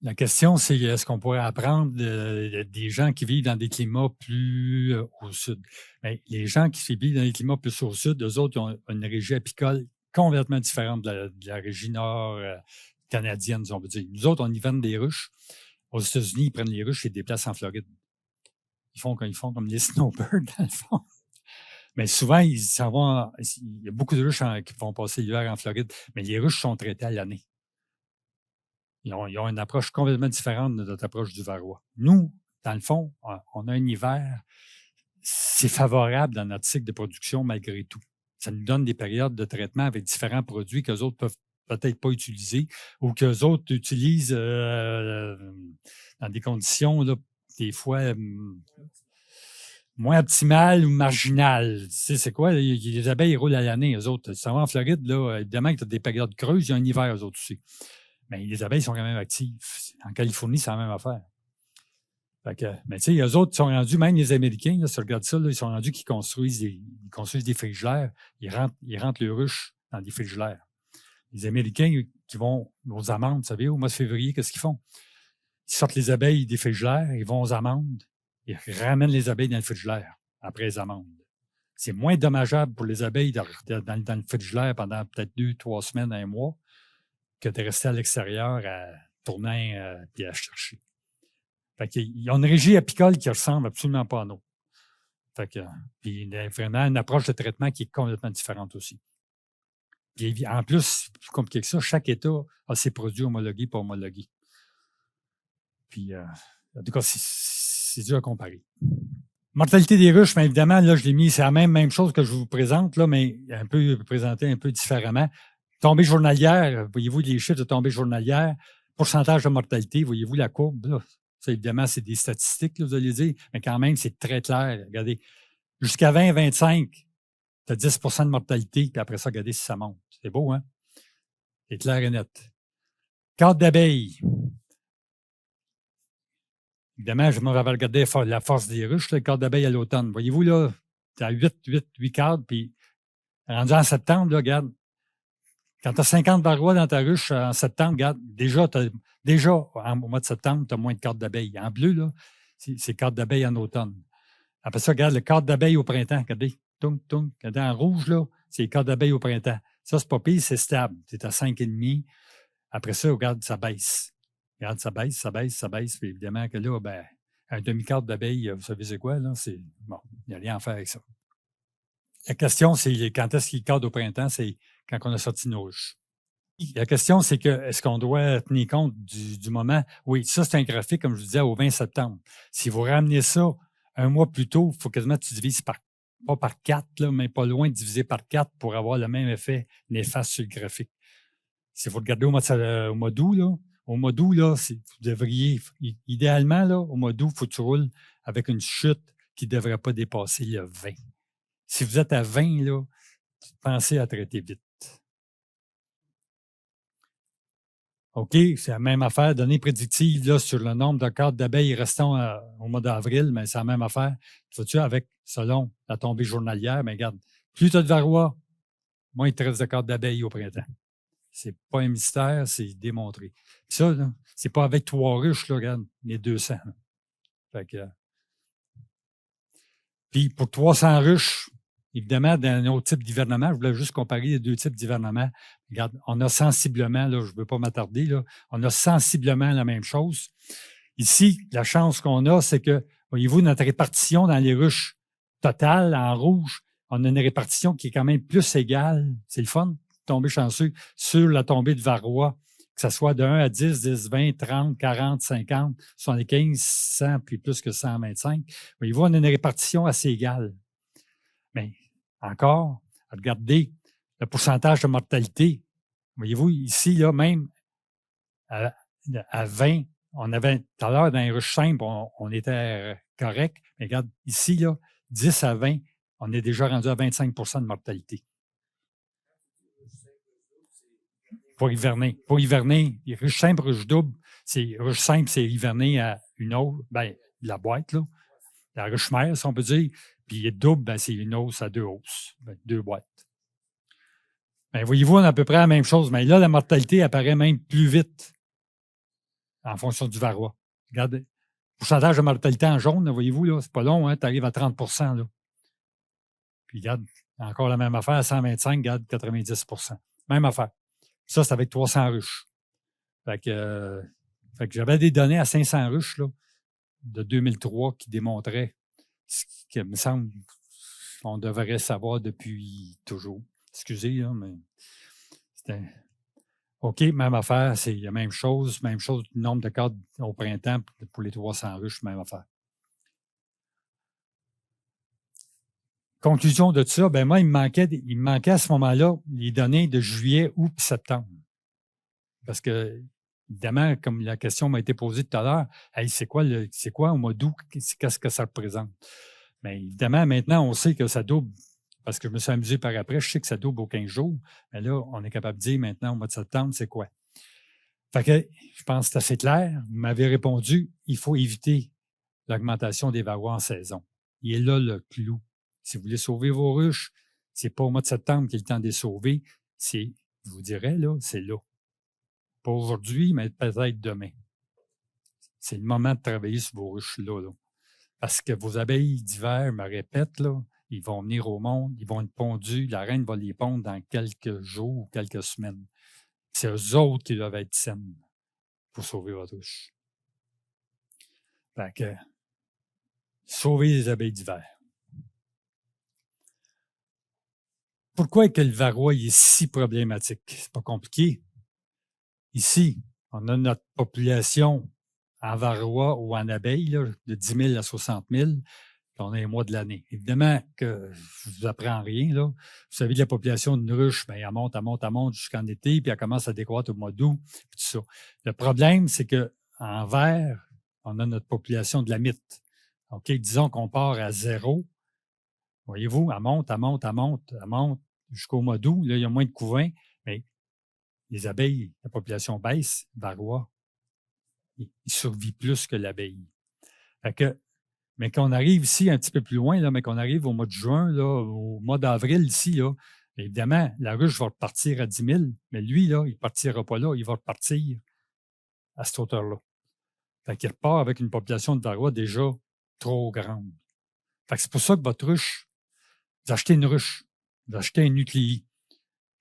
La question, c'est est-ce qu'on pourrait apprendre des gens qui vivent dans des climats plus au sud? Bien, les gens qui vivent dans des climats plus au sud, eux autres, ils ont une régie apicole complètement différente de la régie nord canadienne, on veut dire. Nous autres, on hiverne des ruches. Aux États-Unis, ils prennent les ruches et les déplacent en Floride. Ils font comme les snowbirds, dans le fond. Mais souvent, il y a beaucoup de ruches qui vont passer l'hiver en Floride, mais les ruches sont traitées à l'année. Ils ont une approche complètement différente de notre approche du varroa. Nous, dans le fond, on a un hiver, c'est favorable dans notre cycle de production malgré tout. Ça nous donne des périodes de traitement avec différents produits qu'eux autres peuvent peut-être pas utiliser ou qu'eux autres utilisent dans des conditions, là, des fois, moins optimales ou marginales. Tu sais, c'est quoi? Les abeilles ils roulent à l'année, eux autres. Ça va en Floride, là, évidemment que tu as des périodes creuses, il y a un hiver, eux autres aussi. Mais les abeilles sont quand même actives. En Californie, c'est la même affaire. Mais tu sais, eux autres sont rendus, même les Américains, là, si tu regardes ça, là, ils sont rendus qu'ils construisent des frigidaires. Ils rentrent les ruches dans des frigidaires. Les Américains qui vont aux amandes, vous savez, au mois de février, qu'est-ce qu'ils font? Ils sortent les abeilles des frigidaires, ils vont aux amandes, ils ramènent les abeilles dans le frigidaire après les amandes. C'est moins dommageable pour les abeilles dans le frigidaire pendant peut-être 2-3 semaines, 1 mois, que de rester à l'extérieur à tourner et à chercher. Fait qu'il y a une régie apicole qui ressemble absolument pas à nous. Puis il y a vraiment une approche de traitement qui est complètement différente aussi. Puis en plus, plus compliqué que ça, chaque État a ses produits homologués et pas homologués. Puis, en tout cas, c'est dur à comparer. Mortalité des ruches, bien évidemment, là, je l'ai mis, c'est la même chose que je vous présente, là, mais un peu présenté un peu différemment. Tombée journalière, voyez-vous les chiffres de tombée journalière, pourcentage de mortalité, voyez-vous la courbe, là? Ça, évidemment, c'est des statistiques, là, vous allez dire, mais quand même, c'est très clair. Regardez, jusqu'à 20-25, tu as 10 de mortalité, puis après ça, regardez si ça monte. C'est beau, hein? C'est clair et net. Cadre d'abeilles. Évidemment, je m'avais regardé la force des ruches, le cadre d'abeilles à l'automne. Voyez-vous, là, tu as 8 cadres, puis rendu en septembre, là, regarde, quand tu as 50 varrois dans ta ruche en septembre, regarde, déjà au mois de septembre, tu as moins de cadres d'abeilles. En bleu, là, c'est cadres d'abeilles en automne. Après ça, regarde le cadre d'abeilles au printemps. Regardez, regardez en rouge, là, c'est les cadres d'abeilles au printemps. Ça, c'est pas pire, c'est stable. Tu es à 5,5. Après ça, regarde, ça baisse. Regarde, ça baisse. Puis évidemment que là, ben, un demi-cadre d'abeilles, vous savez c'est quoi, là? C'est bon, il n'y a rien à faire avec ça. La question, c'est quand est-ce qu'il cadre au printemps? C'est quand on a sorti nos ruches. La question, c'est que est-ce qu'on doit tenir compte du moment? Oui, ça, c'est un graphique, comme je vous disais, au 20 septembre. Si vous ramenez ça un mois plus tôt, il faut quasiment que tu divises pas par 4, là, mais pas loin de diviser par 4 pour avoir le même effet néfaste sur le graphique. Si vous regardez au mois d'août, là, vous devriez, idéalement, là, au mois d'août, il faut que tu roules avec une chute qui ne devrait pas dépasser le 20. Si vous êtes à 20, là, pensez à traiter vite. OK, c'est la même affaire. Données prédictives là, sur le nombre de cadres d'abeilles restants au mois d'avril, mais c'est la même affaire. Faut-tu avec, selon la tombée journalière, mais regarde, plus tu as de varroa, moins il te reste de cadres d'abeilles au printemps. C'est pas un mystère, c'est démontré. Puis ça, là, c'est pas avec 3 ruches, là, regarde, les 200. Là. Fait que, puis pour 300 ruches, évidemment, dans un autre type d'hivernement, je voulais juste comparer les 2 types d'hivernement. Regarde, on a sensiblement, là, je ne veux pas m'attarder, là, on a sensiblement la même chose. Ici, la chance qu'on a, c'est que, voyez-vous, notre répartition dans les ruches totales, en rouge, on a une répartition qui est quand même plus égale. C'est le fun, tomber chanceux, sur la tombée de varroa, que ce soit de 1 à 10, 10, 20, 30, 40, 50, 75, 100, puis plus que 125. Voyez-vous, on a une répartition assez égale. Mais encore, regardez le pourcentage de mortalité. Voyez-vous, ici, là, même à 20, on avait tout à l'heure dans les ruches simples, on était correct. Mais regarde, ici, là, 10 à 20, on est déjà rendu à 25 de mortalité. Pour hiverner. Pour hiverner, les ruches simples, ruches doubles, ruche simple, c'est hiverner à une hausse, la boîte, là. La ruche mère, si on peut dire. Puis les doubles, c'est une hausse à 2 hausses. 2 boîtes. Voyez-vous, on a à peu près la même chose. Mais là, la mortalité apparaît même plus vite en fonction du varroa. Regardez. Pourcentage de mortalité en jaune, voyez-vous, là, c'est pas long, hein, tu arrives à 30 là. Puis regarde, encore la même affaire, à 125, regarde, 90 Même affaire. Ça, c'est avec 300 ruches. Fait que j'avais des données à 500 ruches là, de 2003 qui démontraient ce qui me semble qu'on devrait savoir depuis toujours. Excusez, là, mais c'était... OK, même affaire, c'est la même chose, du nombre de cadres au printemps pour les 300 ruches, même affaire. Conclusion de ça, moi, il me manquait à ce moment-là les données de juillet, août et septembre. Parce que, évidemment, comme la question m'a été posée tout à l'heure, hey, c'est quoi au mois d'août, qu'est-ce que ça représente? Mais évidemment, maintenant, on sait que ça double, parce que je me suis amusé par après, je sais que ça double aux 15 jours, mais là, on est capable de dire maintenant, au mois de septembre, c'est quoi? Fait que, je pense que c'est assez clair. Vous m'avez répondu, il faut éviter l'augmentation des varrois en saison. Il est là le clou. Si vous voulez sauver vos ruches, c'est pas au mois de septembre qu'il est le temps de les sauver, je vous dirais, là, c'est là. Pas aujourd'hui, mais peut-être demain. C'est le moment de travailler sur vos ruches-là. Là. Parce que vos abeilles d'hiver, je me répète, là, ils vont venir au monde, ils vont être pondus, la reine va les pondre dans quelques jours ou quelques semaines. C'est eux autres qui doivent être saines pour sauver votre ruche. Fait que, sauvez les abeilles d'hiver. Pourquoi est que le varroa est si problématique? C'est pas compliqué. Ici, on a notre population en varroa ou en abeilles là, de 10 000 à 60 000. On a les mois de l'année. Évidemment que je ne vous apprends rien. Là. Vous savez, la population d'une ruche, elle monte jusqu'en été, puis elle commence à décroître au mois d'août, puis tout ça. Le problème, c'est qu'en vert, on a notre population de la mythe. OK, disons qu'on part à 0. Voyez-vous, elle monte jusqu'au mois d'août. Là, il y a moins de couvains, mais les abeilles, la population baisse, varroa, il survit plus que l'abeille. Mais qu'on arrive ici un petit peu plus loin, là, mais qu'on arrive au mois de juin, là, au mois d'avril ici, là, évidemment, la ruche va repartir à 10 000, mais lui, là, il ne partira pas là, il va repartir à cette hauteur-là. Fait qu'il repart avec une population de varroa déjà trop grande. Fait que c'est pour ça que votre ruche, vous achetez une ruche, vous achetez un nucléi.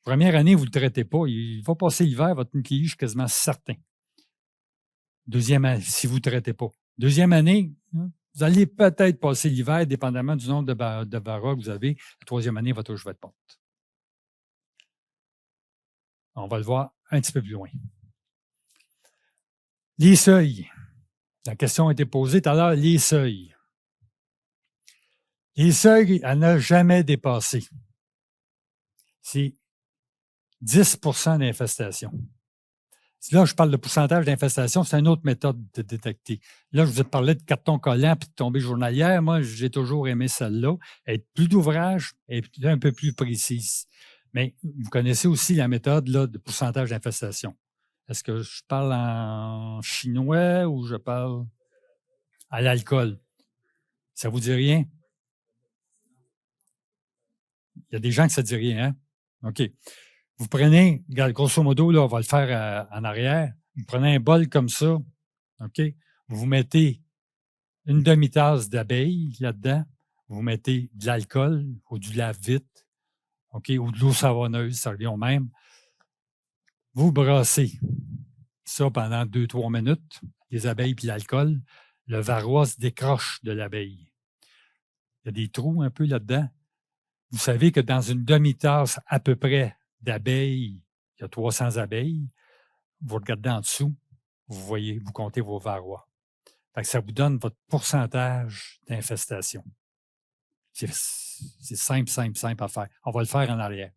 Première année, vous ne le traitez pas. Il va passer l'hiver, votre nucléi, je suis quasiment certain. Deuxième année, si vous ne le traitez pas. Deuxième année, vous allez peut-être passer l'hiver, dépendamment du nombre de varroa que vous avez. La troisième année, votre ruche va être morte. On va le voir un petit peu plus loin. Les seuils. La question a été posée tout à l'heure, les seuils. Les seuils à ne jamais dépasser. C'est 10 d'infestation. Là, je parle de pourcentage d'infestation, c'est une autre méthode de détecter. Là, je vous ai parlé de carton collant puis de tombée journalière. Moi, j'ai toujours aimé celle-là. Être plus d'ouvrage et un peu plus précise. Mais vous connaissez aussi la méthode là, de pourcentage d'infestation. Est-ce que je parle en chinois ou je parle à l'alcool? Ça vous dit rien? Il y a des gens que ça ne dit rien, hein? OK. Vous prenez, grosso modo, là, on va le faire en arrière. Vous prenez un bol comme ça, OK? Vous mettez une demi-tasse d'abeilles là-dedans. Vous mettez de l'alcool ou du lave-vite, OK? Ou de l'eau savonneuse, ça revient au même. Vous brassez ça pendant 2-3 minutes, les abeilles puis l'alcool. Le varroa se décroche de l'abeille. Il y a des trous un peu là-dedans. Vous savez que dans une demi-tasse à peu près d'abeilles, il y a 300 abeilles. Vous regardez en dessous, vous comptez vos varrois. Fait que ça vous donne votre pourcentage d'infestation. C'est simple à faire. On va le faire en arrière.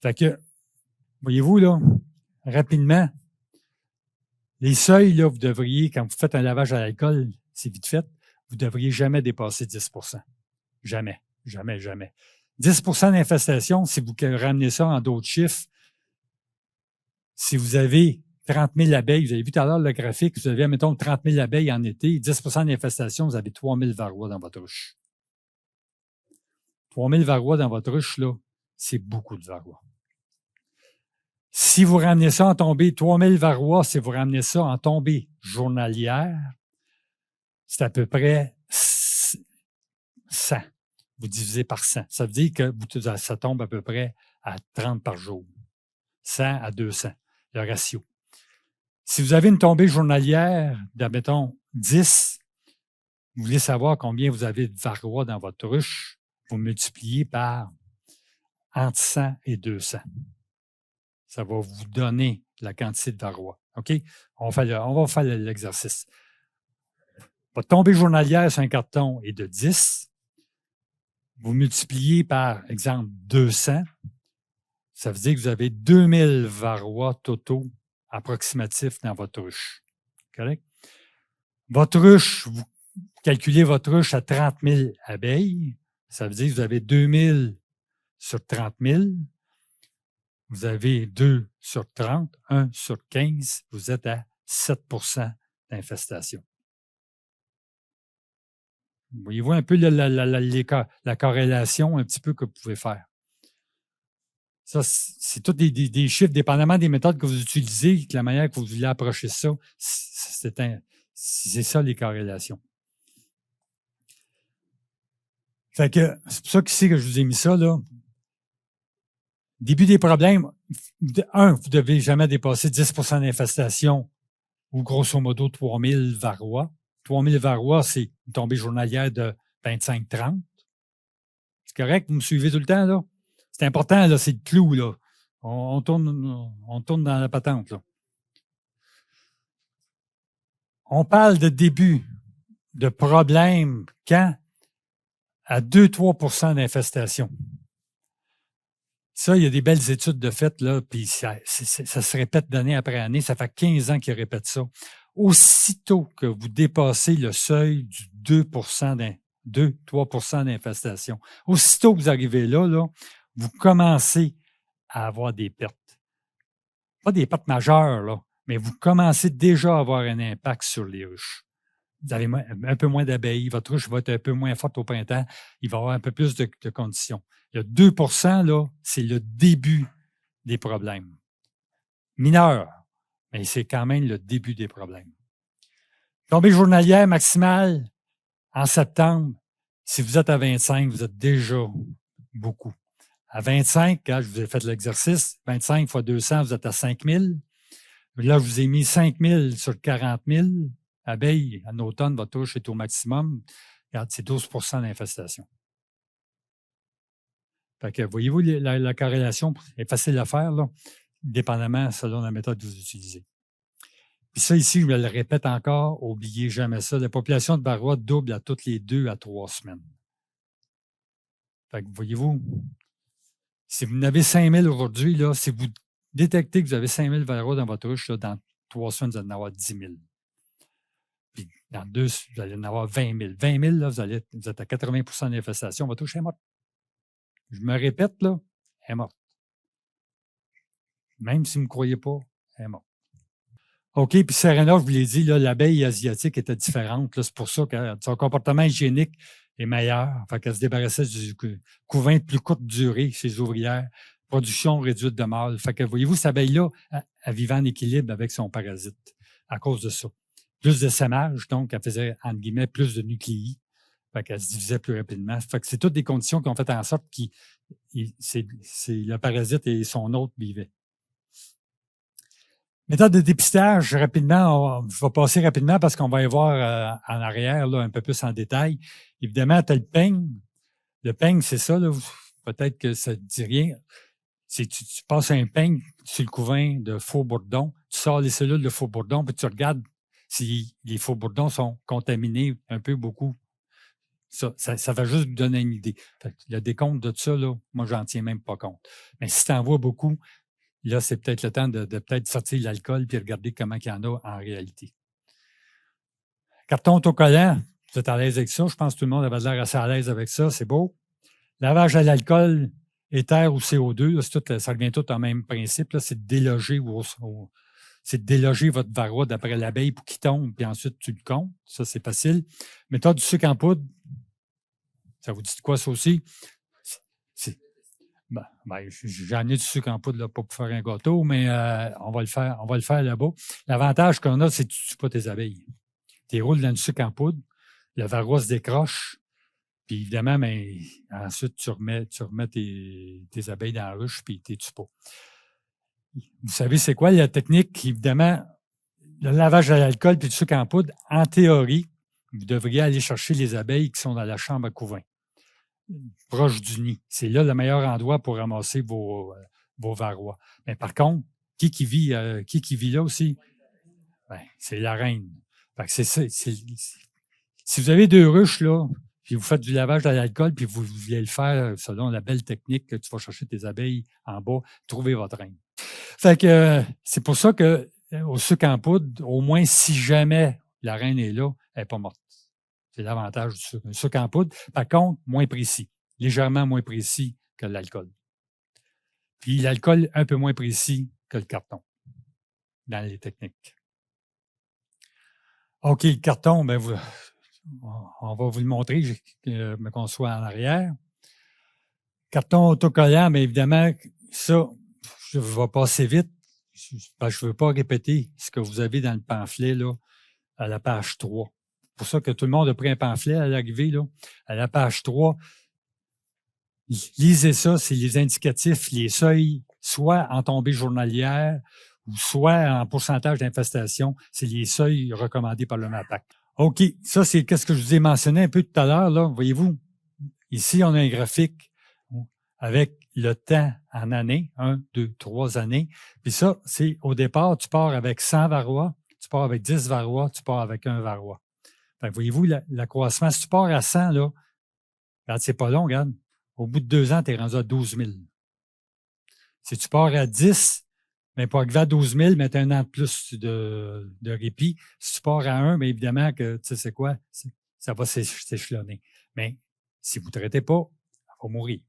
Fait que, voyez-vous, là, rapidement, les seuils, là, vous devriez, quand vous faites un lavage à l'alcool, c'est vite fait, vous ne devriez jamais dépasser 10 Jamais. 10 d'infestation, si vous ramenez ça en d'autres chiffres, Si vous avez 30 000 abeilles, vous avez vu tout à l'heure le graphique, vous avez, mettons, 30 000 abeilles en été, 10 d'infestation, vous avez 3 000 varrois dans votre ruche. 3 000 varrois dans votre ruche, là, c'est beaucoup de varrois. Si vous ramenez ça en tombée, 3 000 varrois, si vous ramenez ça en tombée journalière, c'est à peu près 100. Vous divisez par 100. Ça veut dire que ça tombe à peu près à 30 par jour. 100 à 200, le ratio. Si vous avez une tombée journalière d'admettons 10, vous voulez savoir combien vous avez de varrois dans votre ruche, vous multipliez par entre 100 et 200. Ça va vous donner la quantité de varrois. OK? On va faire l'exercice. Votre tombée journalière sur un carton est de 10. Vous multipliez par, exemple, 200. Ça veut dire que vous avez 2000 varrois totaux approximatifs dans votre ruche. Correct? Votre ruche, vous calculez votre ruche à 30 000 abeilles. Ça veut dire que vous avez 2000 sur 30 000. Vous avez 2 sur 30, 1 sur 15. Vous êtes à 7 d'infestation. Voyez-vous un peu la corrélation un petit peu que vous pouvez faire. Ça, c'est tous des chiffres, dépendamment des méthodes que vous utilisez, de la manière que vous voulez approcher ça, c'est ça les corrélations. Fait que c'est pour ça qu'ici que je vous ai mis ça, là. Début des problèmes, vous ne devez jamais dépasser 10 d'infestation ou grosso modo 3000 varrois. 3000 varrois, c'est une tombée journalière de 25-30. C'est correct? Vous me suivez tout le temps, là? C'est important, là, c'est le clou, là. On tourne dans la patente, là. On parle de début de problème quand? À 2-3 d'infestation. Ça, il y a des belles études de fait, là, puis ça se répète d'année après année. Ça fait 15 ans qu'ils répètent ça. Aussitôt que vous dépassez le seuil du 2-3 d'infestation, aussitôt que vous arrivez là, vous commencez à avoir des pertes. Pas des pertes majeures, là, mais vous commencez déjà à avoir un impact sur les ruches. Vous avez un peu moins d'abeilles, votre ruche va être un peu moins forte au printemps, il va y avoir un peu plus de conditions. Le 2 là, c'est le début des problèmes. Mineur, mais c'est quand même le début des problèmes. Tombée journalière maximale en septembre, si vous êtes à 25, vous êtes déjà beaucoup. À 25, quand je vous ai fait l'exercice, 25 fois 200, vous êtes à 5000. Là, je vous ai mis 5000 sur 40 000 abeilles. En automne, votre ruche est au maximum. Regarde, c'est 12 d'infestation. Fait que, voyez-vous, la corrélation est facile à faire, là, dépendamment selon la méthode que vous utilisez. Puis ça, ici, je me le répète encore, n'oubliez jamais ça. La population de varroa double à toutes les 2 à 3 semaines. Fait que, voyez-vous, si vous en avez 5000 aujourd'hui, là, si vous détectez que vous avez 5000 varroa dans votre ruche, là, dans 3 semaines, vous allez en avoir 10 000. Puis dans 2, vous allez en avoir 20 000. 20 000, là, vous êtes à 80 d'infestation, votre ruche est morte. Je me répète, là, elle est morte. Même si vous ne me croyez pas, elle est morte. OK, puis Serena, je vous l'ai dit, l'abeille asiatique était différente. C'est pour ça que son comportement hygiénique est meilleur. Fait qu'elle se débarrassait du couvain de plus courte durée chez les ouvrières. Production réduite de mâles. Fait que voyez-vous, cette abeille-là, elle vivait en équilibre avec son parasite à cause de ça. Plus de sémage, donc elle faisait, entre guillemets, plus de nucléi. Fait qu'elle se divisait plus rapidement. Fait que c'est toutes des conditions qui ont fait en sorte que le parasite et son hôte vivaient. Méthode de dépistage, rapidement, je vais passer rapidement parce qu'on va y voir en arrière là, un peu plus en détail. Évidemment, tu as le peigne. Le peigne, c'est ça, là, peut-être que ça ne te dit rien. Tu passes un peigne sur le couvain de faux bourdons, tu sors les cellules de faux bourdons, puis tu regardes si les faux bourdons sont contaminés un peu, beaucoup. Ça va juste vous donner une idée. Le décompte de ça, là, moi, j'en tiens même pas compte. Mais si tu en vois beaucoup, là, c'est peut-être le temps de peut-être sortir l'alcool puis regarder comment il y en a en réalité. Carton autocollant, vous êtes à l'aise avec ça. Je pense que tout le monde avait l'air assez à l'aise avec ça. C'est beau. Lavage à l'alcool, éther ou CO2, là, ça revient tout au même principe. C'est de déloger c'est de déloger votre varroa d'après l'abeille pour qu'il tombe, puis ensuite tu le comptes. Ça, c'est facile. Méthode du sucre en poudre, ça vous dit de quoi ça aussi? J'ai amené du sucre en poudre là, pas pour faire un gâteau, mais on va le faire là-bas. L'avantage qu'on a, c'est que tu ne tues pas tes abeilles. Tu les roules dans du sucre en poudre, le varroa se décroche, puis évidemment, mais ensuite, tu remets tes abeilles dans la ruche, puis tu ne tues pas. Vous savez, c'est quoi la technique? Évidemment, le lavage à l'alcool puis du sucre en poudre, en théorie, vous devriez aller chercher les abeilles qui sont dans la chambre à couvain, proche du nid. C'est là le meilleur endroit pour ramasser vos varrois. Mais par contre, qui vit là aussi? Ben, c'est la reine. Fait que si vous avez 2 ruches, là, puis vous faites du lavage à l'alcool, puis vous voulez le faire selon la belle technique que tu vas chercher tes abeilles en bas, trouvez votre reine. Fait que c'est pour ça que au sucre en poudre, au moins si jamais la reine est là, elle n'est pas morte. C'est l'avantage du sucre. Le sucre en poudre, par contre, moins précis, légèrement moins précis que l'alcool. Puis l'alcool, un peu moins précis que le carton dans les techniques. OK, le carton, ben on va vous le montrer, je me conçois en arrière. Carton autocollant, mais évidemment, ça, je vais passer vite. Je ne veux pas répéter ce que vous avez dans le pamphlet là, à la page 3. C'est pour ça que tout le monde a pris un pamphlet à l'arrivée. Là. À la page 3, lisez ça, c'est les indicatifs, les seuils, soit en tombée journalière ou soit en pourcentage d'infestation. C'est les seuils recommandés par le MAPAC. OK, ça, c'est ce que je vous ai mentionné un peu tout à l'heure. Là. Voyez-vous, ici, on a un graphique avec le temps en années, 1, 2, 3 années. Puis ça, c'est au départ, tu pars avec 100 varrois, tu pars avec 10 varrois, tu pars avec 1 varrois. Voyez-vous, l'accroissement, si tu pars à 100, là, regarde, c'est pas long, regarde. Au bout de 2 ans, tu es rendu à 12 000. Si tu pars à 10, bien, pour arriver à 12 000, mais tu as un an de plus de répit. Si tu pars à 1, bien évidemment que, tu sais, c'est quoi? Ça va s'échelonner. Mais si vous ne traitez pas, ça va mourir.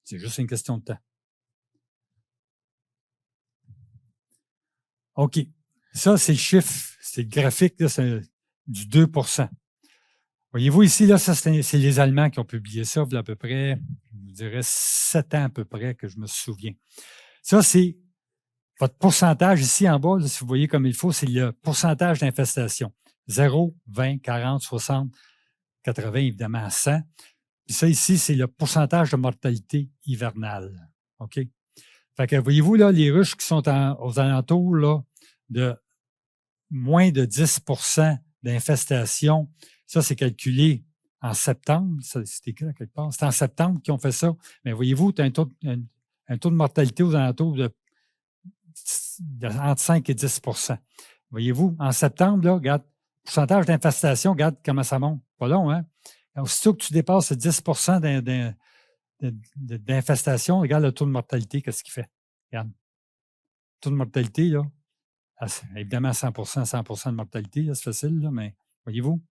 C'est juste une question de temps. OK. Ça, c'est le chiffre, c'est le graphique là, c'est du 2 Voyez-vous ici, là, ça, c'est les Allemands qui ont publié ça, il y a à peu près, je vous dirais, 7 ans à peu près, que je me souviens. Ça, c'est votre pourcentage ici en bas, là, si vous voyez comme il faut, c'est le pourcentage d'infestation. 0, 20, 40, 60, 80, évidemment, 100. Puis ça, ici, c'est le pourcentage de mortalité hivernale. OK? Fait que voyez-vous, là, les ruches qui sont aux alentours là, de moins de 10 d'infestation, ça, c'est calculé en septembre. C'est écrit quelque part. C'est en septembre qu'ils ont fait ça. Mais voyez-vous, tu as un taux de mortalité aux alentours de entre 5 et 10 Voyez-vous, en septembre, là, regarde, pourcentage d'infestation, regarde comment ça monte. Pas long, hein? Aussitôt que tu dépasses 10 d'infestation, regarde le taux de mortalité, qu'est-ce qu'il fait? Regarde. Le taux de mortalité, là, évidemment 100 de mortalité, là, c'est facile, là, mais voyez-vous?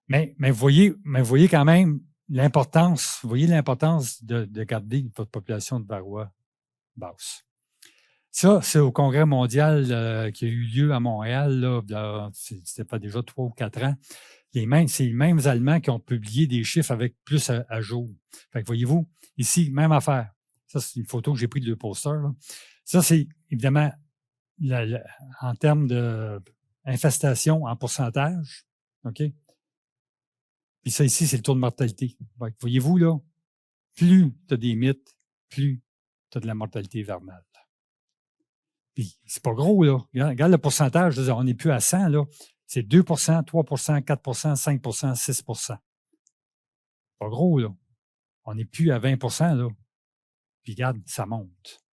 Mais voyez quand même l'importance, de garder votre population de varroa basse. Ça, c'est au Congrès mondial qui a eu lieu à Montréal, là, c'était pas déjà 3 ou 4 ans. C'est les mêmes Allemands qui ont publié des chiffres avec plus à jour. Fait que voyez-vous, ici, même affaire. Ça, c'est une photo que j'ai prise de 2 posters. Là. Ça, c'est évidemment en termes d'infestation en pourcentage. OK? Puis ça, ici, c'est le taux de mortalité. Fait que voyez-vous, là, plus tu as des mythes, plus tu as de la mortalité hivernale. Puis c'est pas gros, là. Regarde le pourcentage, on n'est plus à 100, là. C'est 2 3 4 5 6 Pas gros, là. On n'est plus à 20 là. Puis regarde, ça monte.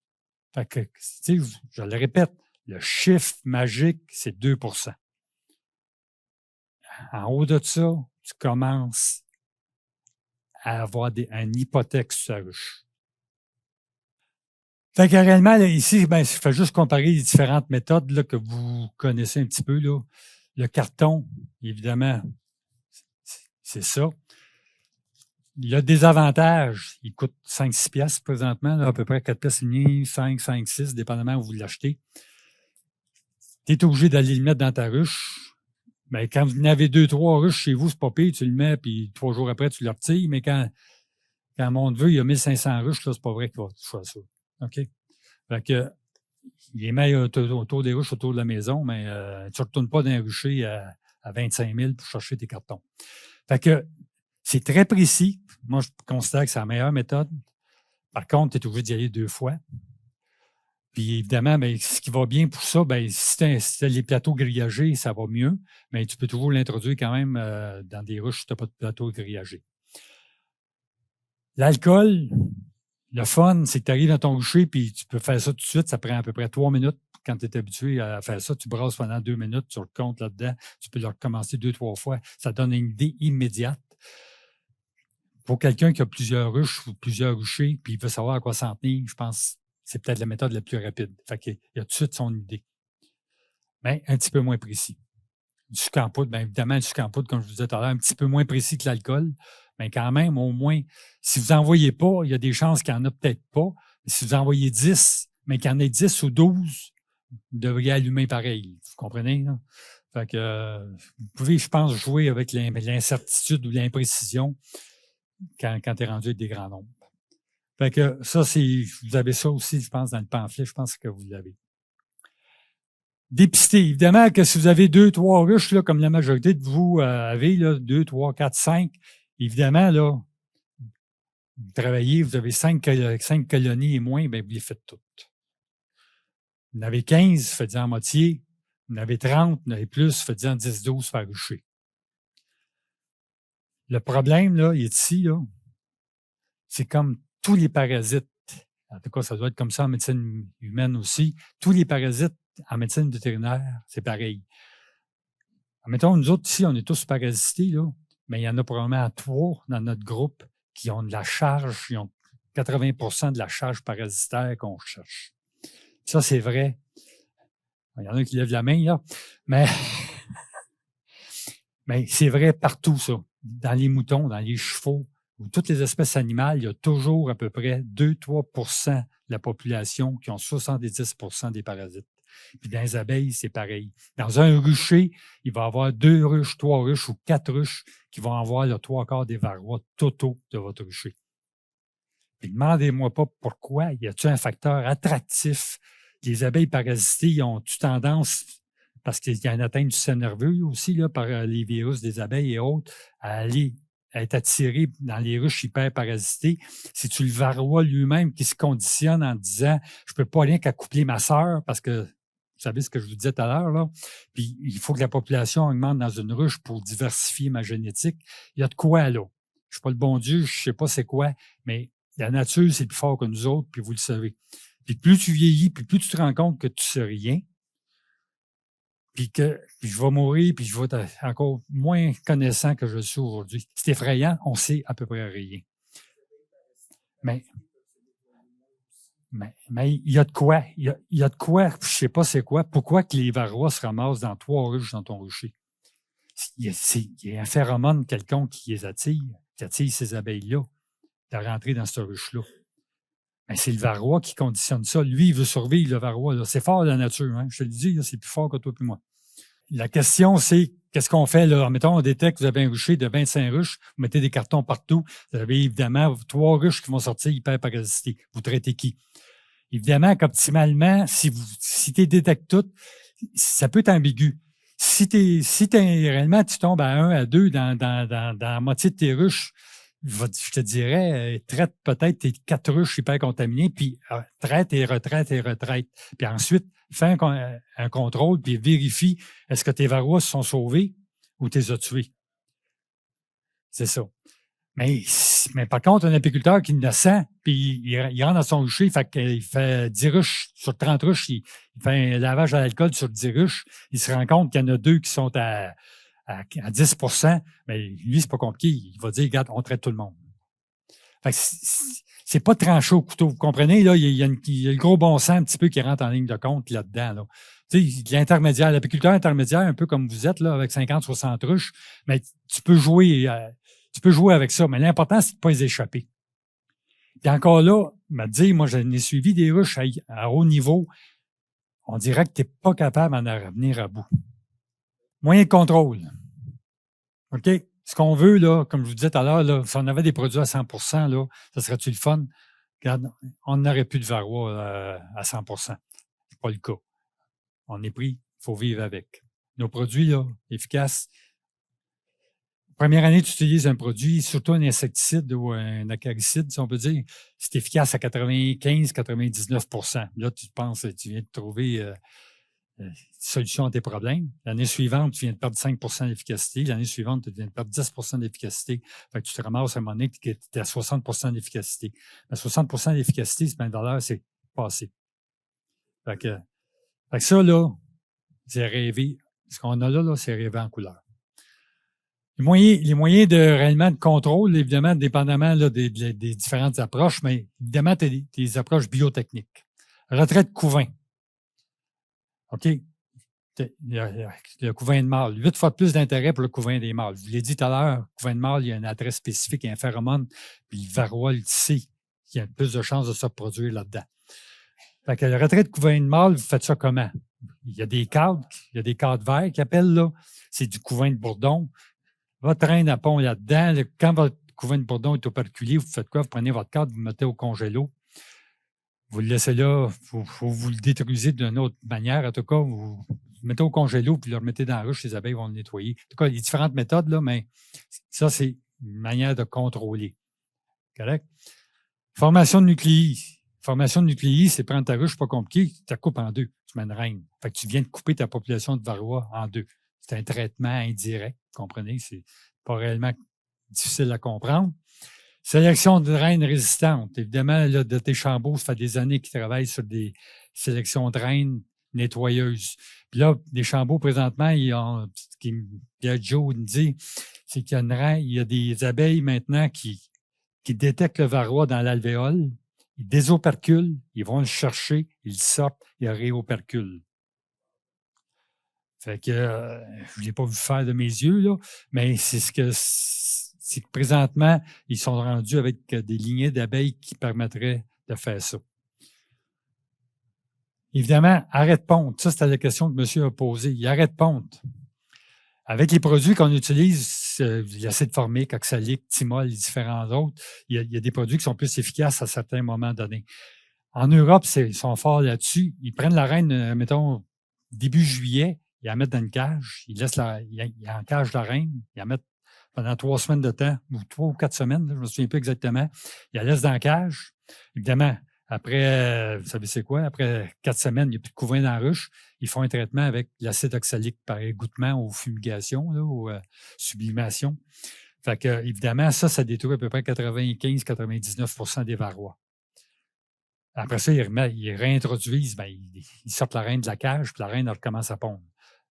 Fait que, tu sais, je le répète, le chiffre magique, c'est 2 En haut de ça, tu commences à avoir une hypothèque sur la ruche. Fait que réellement, là, ici, ben, je fais juste comparer les différentes méthodes là, que vous connaissez un petit peu. Là. Le carton, évidemment, c'est ça. Il y a des avantages. Il coûte 5-6 piastres présentement, là, à peu près 4 piastres et demi, 5, 5, 6, dépendamment où vous l'achetez. Tu es obligé d'aller le mettre dans ta ruche. Mais quand vous en avez 2-3 ruches chez vous, c'est pas pire, tu le mets, puis 3 jours après, tu le retires. Mais quand mon neveu, il y a 1500 ruches, là, c'est pas vrai qu'il va faire ça. OK? Fait que, il les met autour des ruches, autour de la maison, mais tu ne retournes pas dans un rucher à 25 000 pour chercher tes cartons. Fait que, c'est très précis. Moi, je considère que c'est la meilleure méthode. Par contre, tu es obligé d'y aller 2 fois. Puis évidemment, ben, ce qui va bien pour ça, ben, si tu as les plateaux grillagés, ça va mieux, mais tu peux toujours l'introduire quand même dans des ruches si tu n'as pas de plateau grillagé. L'alcool, le fun, c'est que tu arrives dans ton rucher puis tu peux faire ça tout de suite. Ça prend à peu près 3 minutes. Quand tu es habitué à faire ça, tu brasses pendant 2 minutes, tu le comptes là-dedans. Tu peux le recommencer 2-3 fois. Ça donne une idée immédiate. Pour quelqu'un qui a plusieurs ruches ou plusieurs ruchers puis il veut savoir à quoi s'en tenir, je pense que c'est peut-être la méthode la plus rapide. Fait qu'il y a tout de suite son idée. Mais un petit peu moins précis. Du sucre en poudre, bien évidemment, le sucre en poudre, comme je vous disais tout à l'heure, un petit peu moins précis que l'alcool. Mais quand même, au moins, si vous n'en voyez pas, il y a des chances qu'il n'y en a peut-être pas. Mais si vous en voyez 10, mais qu'il y en ait 10 ou 12, vous devriez allumer pareil. Vous comprenez? Là? Fait que vous pouvez, je pense, jouer avec l'incertitude ou l'imprécision quand tu es rendu avec des grands nombres. Fait que ça, vous avez ça aussi, je pense, dans le pamphlet, je pense que vous l'avez. Dépister. Évidemment que si vous avez 2-3 ruches, là, comme la majorité de vous avez, là, 2, 3, 4, 5, évidemment, là, vous travaillez, vous avez 5 colonies et moins, bien, vous les faites toutes. Vous en avez 15, faites-en en moitié. Vous en avez 30, vous en avez plus, faites-en 10-12 par rucher. Le problème, là, il est ici, là. C'est comme tous les parasites. En tout cas, ça doit être comme ça en médecine humaine aussi. Tous les parasites en médecine vétérinaire, c'est pareil. Mettons, nous autres ici, on est tous parasités, là, mais il y en a probablement 3 dans notre groupe qui ont de la charge, ils ont 80% de la charge parasitaire qu'on recherche. Ça, c'est vrai. Il y en a qui lèvent la main, là, mais c'est vrai partout, ça. Dans les moutons, dans les chevaux, ou toutes les espèces animales, il y a toujours à peu près 2-3% de la population qui ont 70% des parasites. Puis dans les abeilles, c'est pareil. Dans un rucher, il va y avoir 2 ruches, 3 ruches ou 4 ruches qui vont avoir le 3/4 des varrois totaux de votre rucher. Puis demandez-moi pas pourquoi. Y a-t-il un facteur attractif? Les abeilles parasitées, ils ont-tu tendance, parce qu'il y a une atteinte du système nerveux aussi, là, par les virus des abeilles et autres, à être attiré dans les ruches hyper parasitées? C'est-tu le varroa lui-même qui se conditionne en disant « Je peux pas rien qu'accoupler ma sœur parce que vous savez ce que je vous disais tout à l'heure, là. Puis il faut que la population augmente dans une ruche pour diversifier ma génétique. » Il y a de quoi, là? Je suis pas le bon Dieu, je sais pas c'est quoi, mais la nature, c'est plus fort que nous autres, puis vous le savez. Puis plus tu vieillis, puis plus tu te rends compte que tu sais rien, puis je vais mourir, puis je vais être encore moins connaissant que je le suis aujourd'hui. C'est effrayant, on sait à peu près rien. Mais il y a de quoi. Il y a de quoi, je sais pas c'est quoi. Pourquoi que les varrois se ramassent dans 3 ruches dans ton rucher? Il y a un phéromone quelconque qui les attire, qui attire ces abeilles-là, de rentrer dans cette ruche-là. Ben, c'est le varroa qui conditionne ça. Lui, il veut survivre, le varroa. Là. C'est fort, la nature. Hein? Je te le dis, là, c'est plus fort que toi et moi. La question, c'est qu'est-ce qu'on fait là? Mettons, on détecte que vous avez un rucher de 25 ruches, vous mettez des cartons partout. Vous avez évidemment 3 ruches qui vont sortir hyper parasitées. Vous traitez qui? Évidemment qu'optimalement, si tu détectes toutes, ça peut être ambigu. Si réellement tu tombes à 1, à 2 dans la moitié de tes ruches, je te dirais, traite peut-être tes 4 ruches hyper contaminées, puis traite et retraite et retraite. Puis ensuite, fais un contrôle, puis vérifie, est-ce que tes varrois se sont sauvés ou t'es as tués? C'est ça. Mais par contre, un apiculteur qui ne sent, puis il rentre dans son rucher, il fait 10 ruches sur 30 ruches, il fait un lavage à l'alcool sur 10 ruches, il se rend compte qu'il y en a 2 qui sont à 10%, mais lui, c'est pas compliqué. Il va dire, regarde, on traite tout le monde. Fait que c'est pas tranché au couteau. Vous comprenez? Là, il y a le gros bon sens un petit peu qui rentre en ligne de compte là-dedans. Là. Tu sais, l'intermédiaire, l'apiculteur intermédiaire, un peu comme vous êtes, là, avec 50-60 ruches, mais tu peux jouer Tu peux jouer avec ça, mais l'important, c'est de ne pas les échapper. Puis encore là, m'a dit, moi, j'en ai suivi des ruches à haut niveau. On dirait que tu n'es pas capable d'en revenir à bout. Moyen de contrôle. OK? Ce qu'on veut, là, comme je vous disais tout à l'heure, là, si on avait des produits à 100%, là, ça serait-tu le fun? Regarde, on n'aurait plus de varroa à 100%. C'est pas le cas. On est pris, il faut vivre avec. Nos produits, là, efficaces. Première année, tu utilises un produit, surtout un insecticide ou un acaricide, si on peut dire, c'est efficace à 95-99%. Là, tu penses, tu viens de trouver solution à tes problèmes. L'année suivante, tu viens de perdre 5% d'efficacité. L'année suivante, tu viens de perdre 10% d'efficacité. Fait que tu te ramasses à un moment donné que tu es à 60% d'efficacité. À 60% d'efficacité, c'est $20, c'est passé. Fait que ça, là, c'est rêver. Ce qu'on a là, c'est rêver en couleur. Les moyens de réellement de contrôle, évidemment, dépendamment là, des différentes approches, mais évidemment, tu as des approches biotechniques. Retrait de couvain. OK? Le couvain de mâle. 8 fois plus d'intérêt pour le couvain des mâles. Je vous l'ai dit tout à l'heure, le couvain de mâle, il y a un attrait spécifique, il y a un phéromone, puis le varroa le sait qu'il y a plus de chances de se reproduire là-dedans. Fait que le retrait de couvain de mâle, vous faites ça comment? Il y a des cadres verts qui appellent là. C'est du couvain de bourdon. Votre reine à pont là-dedans. Quand votre couvain de bourdon est operculé, vous faites quoi? Vous prenez votre cadre, vous le mettez au congélo. Vous le laissez là, vous le détruisez d'une autre manière. En tout cas, vous le mettez au congélo puis le remettez dans la ruche, les abeilles vont le nettoyer. En tout cas, il y a différentes méthodes, là, mais ça, c'est une manière de contrôler. Correct? Formation de nucléi. Formation de nucléi, c'est prendre ta ruche, pas compliqué, tu la coupes en deux. Tu mets une reine. Fait que tu viens de couper ta population de varroa en deux. C'est un traitement indirect, vous comprenez? C'est pas réellement difficile à comprendre. Sélection de reines résistantes. Évidemment, là, de tes chambeaux, ça fait des années qu'ils travaillent sur des sélections de reines nettoyeuses. Puis là, des chambeaux, présentement, ce que Joe nous dit, c'est qu'il y a une reine, il y a des abeilles maintenant qui détectent le varroa dans l'alvéole, ils désoperculent, ils vont le chercher, ils le sortent, ils réoperculent. Fait que je ne l'ai pas vu faire de mes yeux, là, mais c'est que présentement, ils sont rendus avec des lignées d'abeilles qui permettraient de faire ça. Évidemment, arrêt de ponte. Ça, c'était la question que monsieur a posée. Il arrête de ponte. Avec les produits qu'on utilise, l'acide formique, oxalique, thymol, les différents autres, il y a des produits qui sont plus efficaces à certains moments donnés. En Europe, ils sont forts là-dessus. Ils prennent la reine, mettons, début juillet, ils la mettent dans une cage, ils encagent la reine, ils la mettent pendant 3 semaines de temps, ou 3 ou 4 semaines, là, je ne me souviens plus exactement. Ils la laissent dans la cage. Évidemment, après, vous savez c'est quoi? Après 4 semaines, il n'y a plus de couvain dans la ruche. Ils font un traitement avec l'acide oxalique par égouttement ou fumigation, là, ou sublimation. Fait que, évidemment, ça détruit à peu près 95-99% des varrois. Après ça, ils réintroduisent, ils sortent la reine de la cage, puis la reine elle recommence à pondre.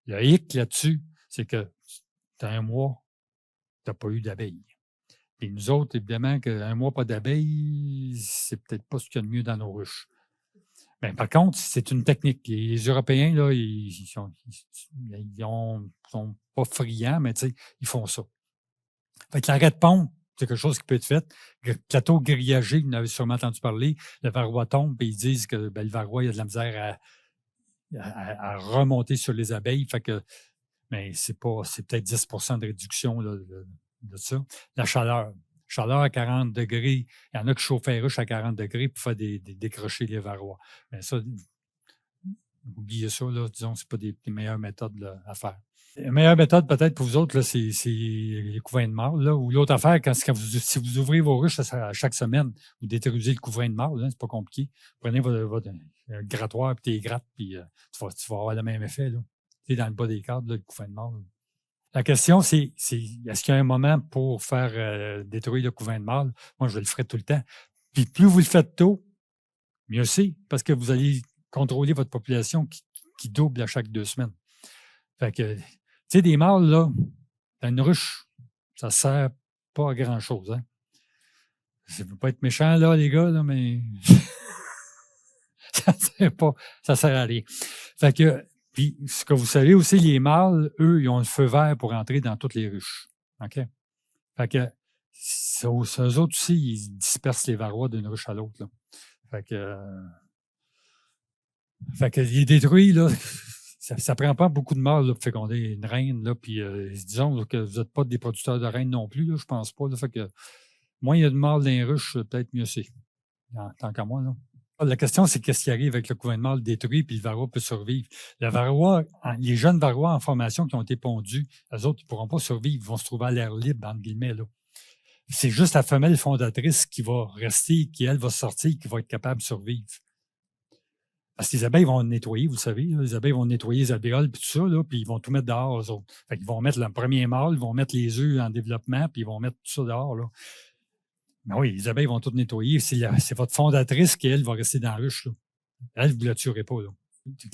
Le hic là-dessus, c'est que tu as un mois, tu n'as pas eu d'abeilles. Et nous autres, évidemment, qu'un mois pas d'abeilles, c'est peut-être pas ce qu'il y a de mieux dans nos ruches. Ben, par contre, c'est une technique. Les Européens, là, ils sont pas friands, mais ils font ça. Fait que l'arrêt de pondre, c'est quelque chose qui peut être fait. Plateau grillagé, vous en avez sûrement entendu parler. Le varroa tombe, et ils disent que le varroa, il y a de la misère à remonter sur les abeilles. Fait que, mais c'est peut-être 10% de réduction là, de ça. La chaleur. Chaleur à 40 degrés. Il y en a qui chauffent les ruches à 40 degrés pour faire décrocher les varrois. Mais ça, oubliez ça, là, disons, c'est pas des meilleures méthodes là, à faire. La meilleure méthode, peut-être, pour vous autres, là, c'est les couvains de mâle. Là, ou l'autre affaire, si vous ouvrez vos ruches à chaque semaine, vous détruisez le couvain de mâle, c'est pas compliqué. Prenez votre grattoir, puis tu les grattes, puis tu vas avoir le même effet. Là. Dans le bas des cadres, là, le couvain de mâle. La question, c'est est-ce qu'il y a un moment pour faire détruire le couvain de mâle? Moi, je le ferai tout le temps. Puis plus vous le faites tôt, mieux c'est, parce que vous allez contrôler votre population qui double à chaque 2 semaines. Fait que, tu sais, des mâles, là, dans une ruche, ça ne sert pas à grand-chose. Hein? Ça ne veut pas être méchant, là, les gars, là, mais ça sert à rien. Fait que, puis, ce que vous savez aussi, les mâles, eux, ils ont le feu vert pour entrer dans toutes les ruches. OK? Fait que, eux autres aussi, ils dispersent les varrois d'une ruche à l'autre, là. Fait que il est détruit, là. Ça prend pas beaucoup de mâles là, pour féconder une reine, là. Puis disons là, que vous n'êtes pas des producteurs de reines non plus, là, je pense pas. Là, fait que moins il y a de mâles dans les ruches, peut-être mieux c'est. Tant qu'à moi, là. La question, c'est qu'est-ce qui arrive avec le couvain de mâle détruit puis le varroa peut survivre. Le varroa, les jeunes varrois en formation qui ont été pondus, eux autres, ils ne pourront pas survivre, ils vont se trouver à l'air libre, entre guillemets, là. C'est juste la femelle fondatrice qui va rester, qui, elle, va sortir, qui va être capable de survivre. Parce que les abeilles vont nettoyer, vous savez, là, les abeilles vont nettoyer les abéoles puis tout ça, là, puis ils vont tout mettre dehors, eux autres. Fait qu'ils vont mettre le premier mâle, ils vont mettre les œufs en développement, puis ils vont mettre tout ça dehors, là. Mais oui, les abeilles vont tout nettoyer. C'est votre fondatrice qui, elle, va rester dans la ruche, là. Elle, vous ne la tuerez pas, là.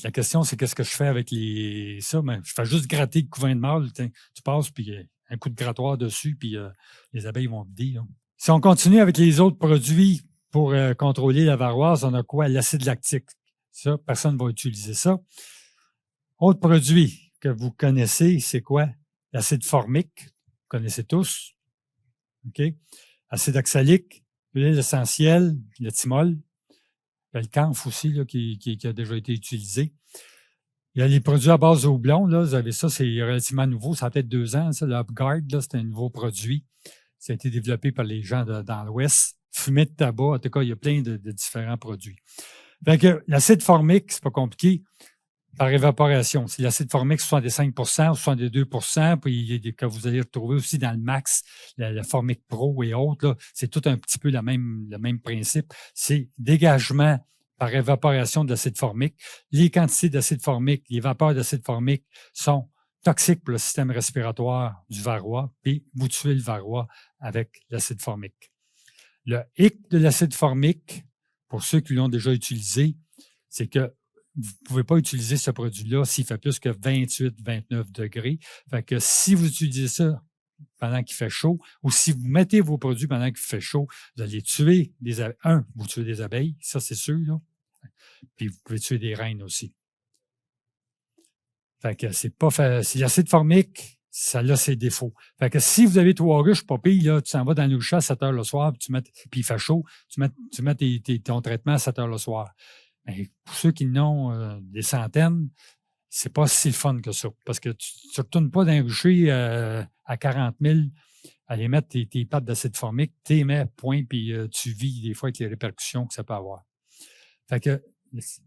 La question, c'est qu'est-ce que je fais avec ça? Ben, je fais juste gratter le couvain de mâle. Tu passes, puis un coup de grattoir dessus, puis les abeilles vont vider, là. Si on continue avec les autres produits pour contrôler la varroise, on a quoi? L'acide lactique. Ça, personne ne va utiliser ça. Autre produit que vous connaissez, c'est quoi? L'acide formique. Vous connaissez tous. OK? Acide oxalique, l'huile essentielle, le thymol. Il y a le camphre aussi là, qui a déjà été utilisé. Il y a les produits à base de houblon. Là, vous avez ça, c'est relativement nouveau. Ça a peut-être 2 ans. Ça, le UpGuard, là, c'est un nouveau produit. Ça a été développé par les gens dans l'Ouest. Fumée de tabac, en tout cas, il y a plein de différents produits. Fait que l'acide formique, c'est pas compliqué, par évaporation. C'est l'acide formique 65 ou 62 puis que vous allez retrouver aussi dans le max, la formique pro et autres, là, c'est tout un petit peu le même principe. C'est dégagement par évaporation de l'acide formique. Les quantités d'acide formique, les vapeurs d'acide formique sont toxiques pour le système respiratoire du varroa, puis vous tuez le varroa avec l'acide formique. Le hic de l'acide formique, pour ceux qui l'ont déjà utilisé, c'est que vous ne pouvez pas utiliser ce produit-là s'il fait plus que 28-29 degrés. Fait que si vous utilisez ça pendant qu'il fait chaud, ou si vous mettez vos produits pendant qu'il fait chaud, vous allez tuer des abeilles. Vous tuez des abeilles, ça c'est sûr, là. Puis vous pouvez tuer des reines aussi. Fait que c'est pas c'est l'acide formique, ça a ses défauts. Fait que si vous avez 3 ruches, pas pire, là, tu s'en vas dans le chat à 7 heures le soir, puis il fait chaud, tu mets ton traitement à 7 heures le soir. Mais pour ceux qui n'ont des centaines, c'est pas si fun que ça. Parce que tu ne retournes pas d'un rucher à 40 000, aller mettre tes pattes d'acide formique, tu mets, point, puis tu vis des fois avec les répercussions que ça peut avoir. Fait que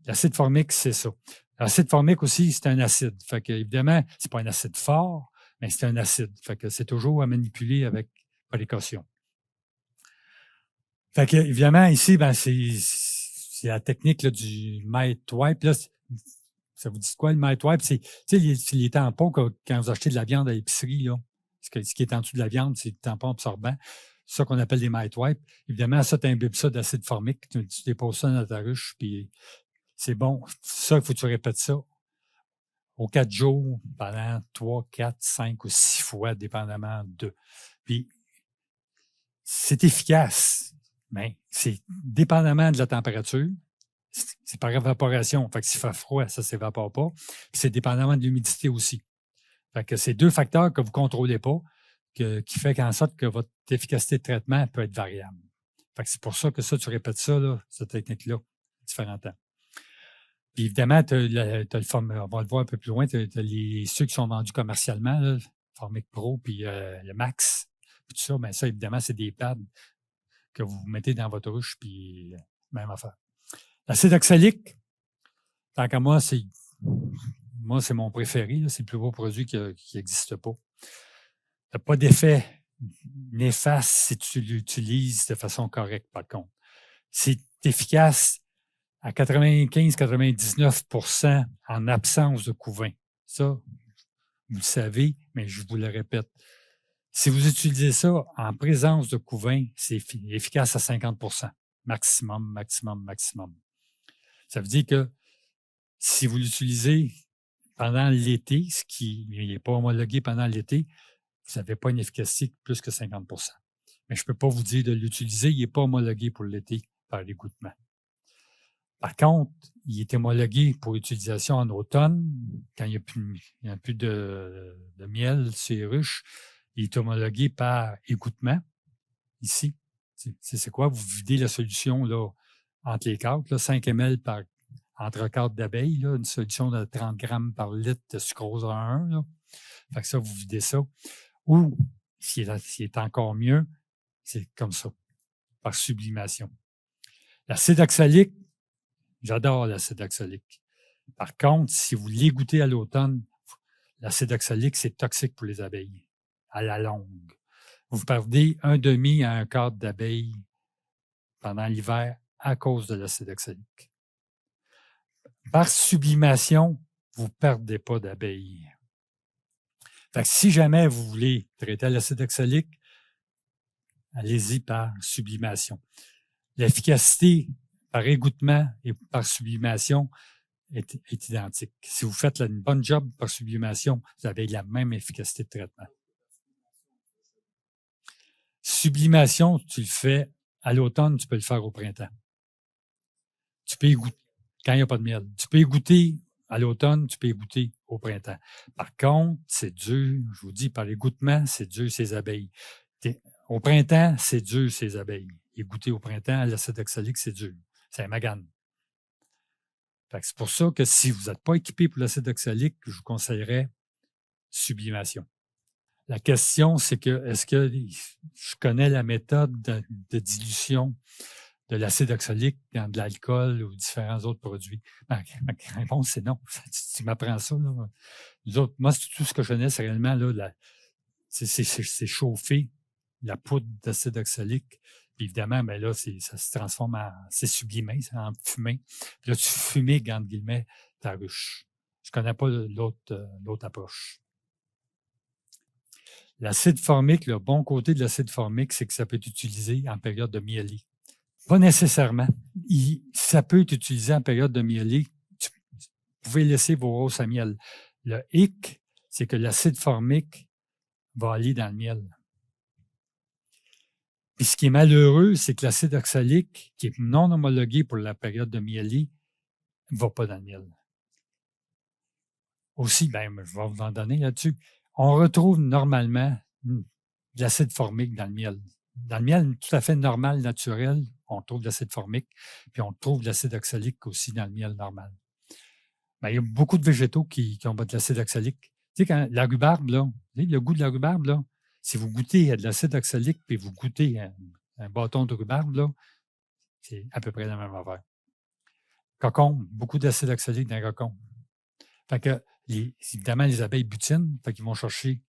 l'acide formique, c'est ça. L'acide formique aussi, c'est un acide. Fait que, évidemment, c'est pas un acide fort, mais c'est un acide. Fait que c'est toujours à manipuler avec précaution. Fait que, évidemment, ici, ben, c'est la technique là, du Might Wipe. Là, ça vous dit quoi, le Might Wipe? C'est les tampons quand vous achetez de la viande à l'épicerie. Là. Ce qui est en dessous de la viande, c'est le tampon absorbant. C'est ça qu'on appelle des Might Wipe. Évidemment, ça, tu imbibes ça d'acide formique. Tu déposes ça dans ta ruche, puis c'est bon. Ça, il faut que tu répètes ça aux 4 jours pendant 3, 4, 5 ou 6 fois, dépendamment de. Puis, c'est efficace, mais c'est dépendamment de la température. C'est par évaporation. Fait que s'il fait froid, ça ne s'évapore pas. Puis c'est dépendamment de l'humidité aussi. Fait que c'est 2 facteurs que vous ne contrôlez pas qui fait qu'en sorte que votre efficacité de traitement peut être variable. Fait que c'est pour ça que ça, tu répètes ça, là, cette technique-là, différents temps. Puis évidemment, on va le voir un peu plus loin, tu as ceux qui sont vendus commercialement, là, Formic Pro, puis le Max, puis tout ça, bien ça, évidemment, c'est des pads que vous mettez dans votre ruche, puis même affaire. L'acide oxalique, tant qu'à moi, c'est mon préféré. C'est le plus beau produit qui n'existe pas. Tu n'as pas d'effet néfaste si tu l'utilises de façon correcte, par contre. C'est efficace à 95-99% en absence de couvain. Ça, vous le savez, mais je vous le répète. Si vous utilisez ça en présence de couvain, c'est efficace à 50%. Maximum. Ça veut dire que si vous l'utilisez pendant l'été, ce qui n'est pas homologué pendant l'été, vous n'avez pas une efficacité de plus que 50%. Mais je ne peux pas vous dire de l'utiliser, il n'est pas homologué pour l'été par l'égouttement. Par contre, il est homologué pour utilisation en automne, quand il n'y a plus de miel sur les ruches. Il est homologué par égouttement. ici. C'est quoi? Vous videz la solution là, entre les cartes, là, 5 ml entre cartes d'abeilles, une solution de 30 grammes par litre de sucrose à 1. Là. Fait que ça, vous videz ça. Ou, ce qui est encore mieux, c'est comme ça, par sublimation. L'acide oxalique, j'adore l'acide oxalique. Par contre, si vous l'égouttez à l'automne, l'acide oxalique, c'est toxique pour les abeilles, à la longue. Vous perdez 1/2 à 1/4 d'abeilles pendant l'hiver à cause de l'acide oxalique. Par sublimation, vous ne perdez pas d'abeilles. Fait que si jamais vous voulez traiter l'acide oxalique, allez-y par sublimation. L'efficacité par égouttement et par sublimation est identique. Si vous faites une bonne job par sublimation, vous avez la même efficacité de traitement. Sublimation, tu le fais à l'automne, tu peux le faire au printemps. Tu peux égoutter quand il n'y a pas de miel. Tu peux égoutter à l'automne, tu peux égoutter au printemps. Par contre, c'est dur, je vous dis, par l'égouttement, c'est dur ces abeilles. Au printemps, c'est dur ces abeilles. Égoutter au printemps, l'acide oxalique, c'est dur. C'est un magane. C'est pour ça que si vous n'êtes pas équipé pour l'acide oxalique, je vous conseillerais sublimation. La question, c'est que est-ce que je connais la méthode de dilution de l'acide oxalique dans de l'alcool ou différents autres produits? Ma réponse, c'est non. Tu m'apprends ça. Là. Nous autres, moi, tout ce que je connais, c'est réellement là, c'est chauffer la poudre d'acide oxalique. Puis évidemment, ben là, ça se transforme c'est sublimé, c'est en fumée. Puis là, tu fumigues, entre guillemets, ta ruche. Je ne connais pas l'autre approche. L'acide formique, le bon côté de l'acide formique, c'est que ça peut être utilisé en période de mielie. Pas nécessairement. Ça peut être utilisé en période de mielie. Vous pouvez laisser vos roses à miel. Le hic, c'est que l'acide formique va aller dans le miel. Puis ce qui est malheureux, c'est que l'acide oxalique, qui est non homologué pour la période de mielie, ne va pas dans le miel. Aussi, je vais vous en donner là-dessus. On retrouve normalement de l'acide formique dans le miel. Dans le miel tout à fait normal, naturel, on trouve de l'acide formique, puis on trouve de l'acide oxalique aussi dans le miel normal. Il y a beaucoup de végétaux qui ont de l'acide oxalique. Tu sais, quand la rhubarbe, là, le goût de la rhubarbe, là, si vous goûtez à de l'acide oxalique puis vous goûtez un bâton de rhubarbe, là, c'est à peu près la même affaire. Cocombe, beaucoup d'acide oxalique dans le cocombe. Fait que, évidemment, les abeilles butinent, fait qu'ils vont chercher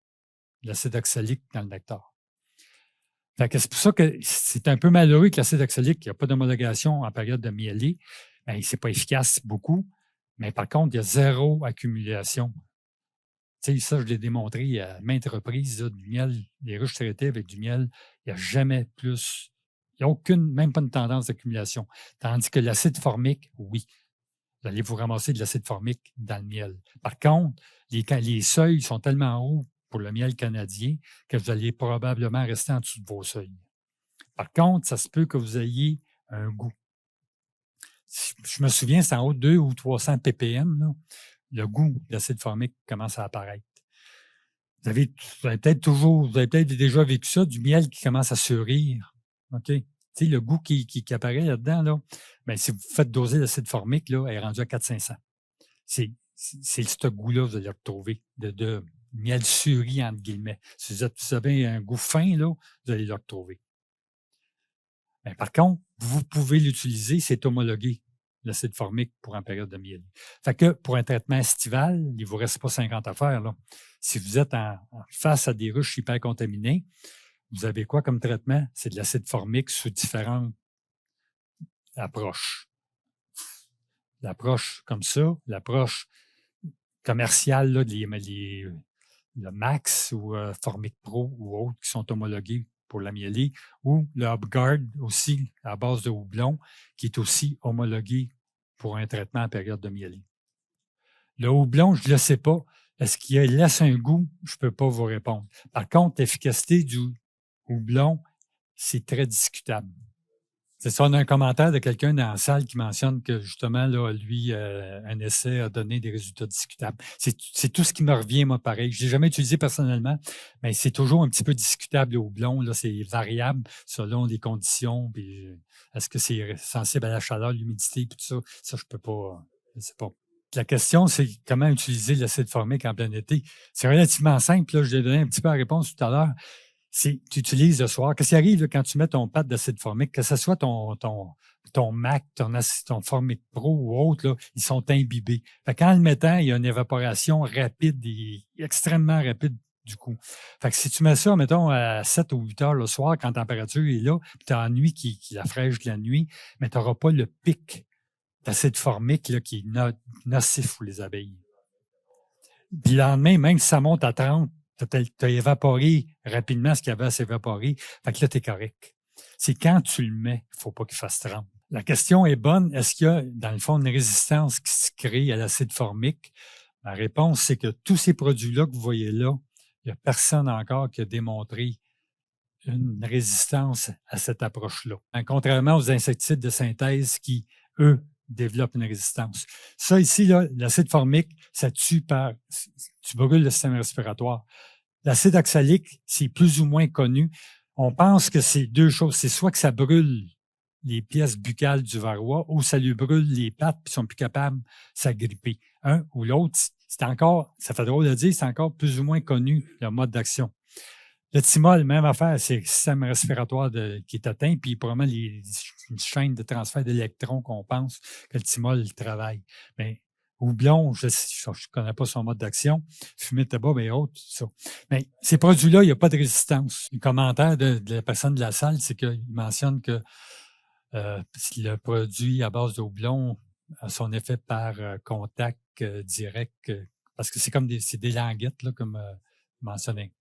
de l'acide oxalique dans le nectar. Fait que c'est pour ça que c'est un peu malheureux que l'acide oxalique, il n'y a pas d'homologation en période de mielie. C'est pas efficace beaucoup, mais par contre, il y a 0 accumulation. Tu sais, ça, je l'ai démontré à maintes reprises, là, du miel, les ruches traitées avec du miel, il n'y a jamais plus, il n'y a même pas une tendance d'accumulation. Tandis que l'acide formique, oui, vous allez vous ramasser de l'acide formique dans le miel. Par contre, les seuils sont tellement hauts pour le miel canadien que vous allez probablement rester en dessous de vos seuils. Par contre, ça se peut que vous ayez un goût. Je me souviens, c'est en haut de 200 ou 300 ppm, là, le goût de l'acide formique commence à apparaître. Vous avez peut-être déjà vécu ça, du miel qui commence à surir. OK? Tu sais, le goût qui apparaît là-dedans, là, si vous faites doser l'acide formique, là, elle est rendue à 400-500. C'est ce goût-là que vous allez retrouver, de miel suri, entre guillemets. Si vous avez un goût fin, là, vous allez le retrouver. Mais par contre, vous pouvez l'utiliser, c'est homologué, l'acide formique, pour une période de miel. Fait que pour un traitement estival, il ne vous reste pas 50 à faire. Là. Si vous êtes face à des ruches hyper contaminées, vous avez quoi comme traitement? C'est de l'acide formique sous différentes approches. L'approche comme ça, l'approche commerciale, là, le Max ou Formic Pro ou autres qui sont homologués pour la mielie, ou le UpGuard aussi à base de houblon qui est aussi homologué pour un traitement en période de mielie. Le houblon, je ne le sais pas. Est-ce qu'il laisse un goût? Je ne peux pas vous répondre. Par contre, l'efficacité du houblon, c'est très discutable. C'est ça, on a un commentaire de quelqu'un dans la salle qui mentionne que justement, là, lui, un essai a donné des résultats discutables. C'est tout ce qui me revient, moi, pareil. Je ne l'ai jamais utilisé personnellement, mais c'est toujours un petit peu discutable au blond. Là, c'est variable selon les conditions. Puis, est-ce que c'est sensible à la chaleur, l'humidité, tout ça? Ça, je peux pas. Je sais pas. La question, c'est comment utiliser l'acide formique en plein été. C'est relativement simple. Là, je l'ai donné un petit peu la réponse tout à l'heure. Tu utilises le soir. Qu'est-ce qui arrive là, quand tu mets ton pad d'acide formique, que ce soit ton Mac, ton Formic Pro ou autre, là, ils sont imbibés. Fait qu'en le mettant, il y a une évaporation rapide et extrêmement rapide du coup. Fait que si tu mets ça, mettons, à 7 ou 8 heures le soir, quand la température est là, puis tu as la nuit qui la fraîche de la nuit, mais tu n'auras pas le pic d'acide formique là, qui est nocif pour les abeilles. Puis le lendemain, même si ça monte à 30, tu as évaporé rapidement ce qu'il y avait à s'évaporer. Fait que là, tu es correct. C'est quand tu le mets, il ne faut pas qu'il fasse 30. La question est bonne. Est-ce qu'il y a, dans le fond, une résistance qui se crée à l'acide formique? La réponse, c'est que tous ces produits-là que vous voyez là, il n'y a personne encore qui a démontré une résistance à cette approche-là. Contrairement aux insecticides de synthèse qui, eux, développent une résistance. Ça ici, l'acide formique, ça tue tu brûles le système respiratoire. L'acide oxalique, c'est plus ou moins connu. On pense que c'est deux choses. C'est soit que ça brûle les pièces buccales du varroa ou ça lui brûle les pattes puis ils sont plus capables de s'agripper. Un ou l'autre, c'est encore, ça fait drôle de dire, c'est encore plus ou moins connu le mode d'action. Le thymol, même affaire, c'est le système respiratoire qui est atteint, puis probablement une chaîne de transfert d'électrons qu'on pense que le thymol travaille. Mais houblon, je ne connais pas son mode d'action. Fumer de tabac, mais autres, tout ça. Mais ces produits-là, il n'y a pas de résistance. Le commentaire de la personne de la salle, c'est qu'il mentionne que le produit à base de houblon a son effet par contact direct, parce que c'est comme des languettes, là, comme mentionné.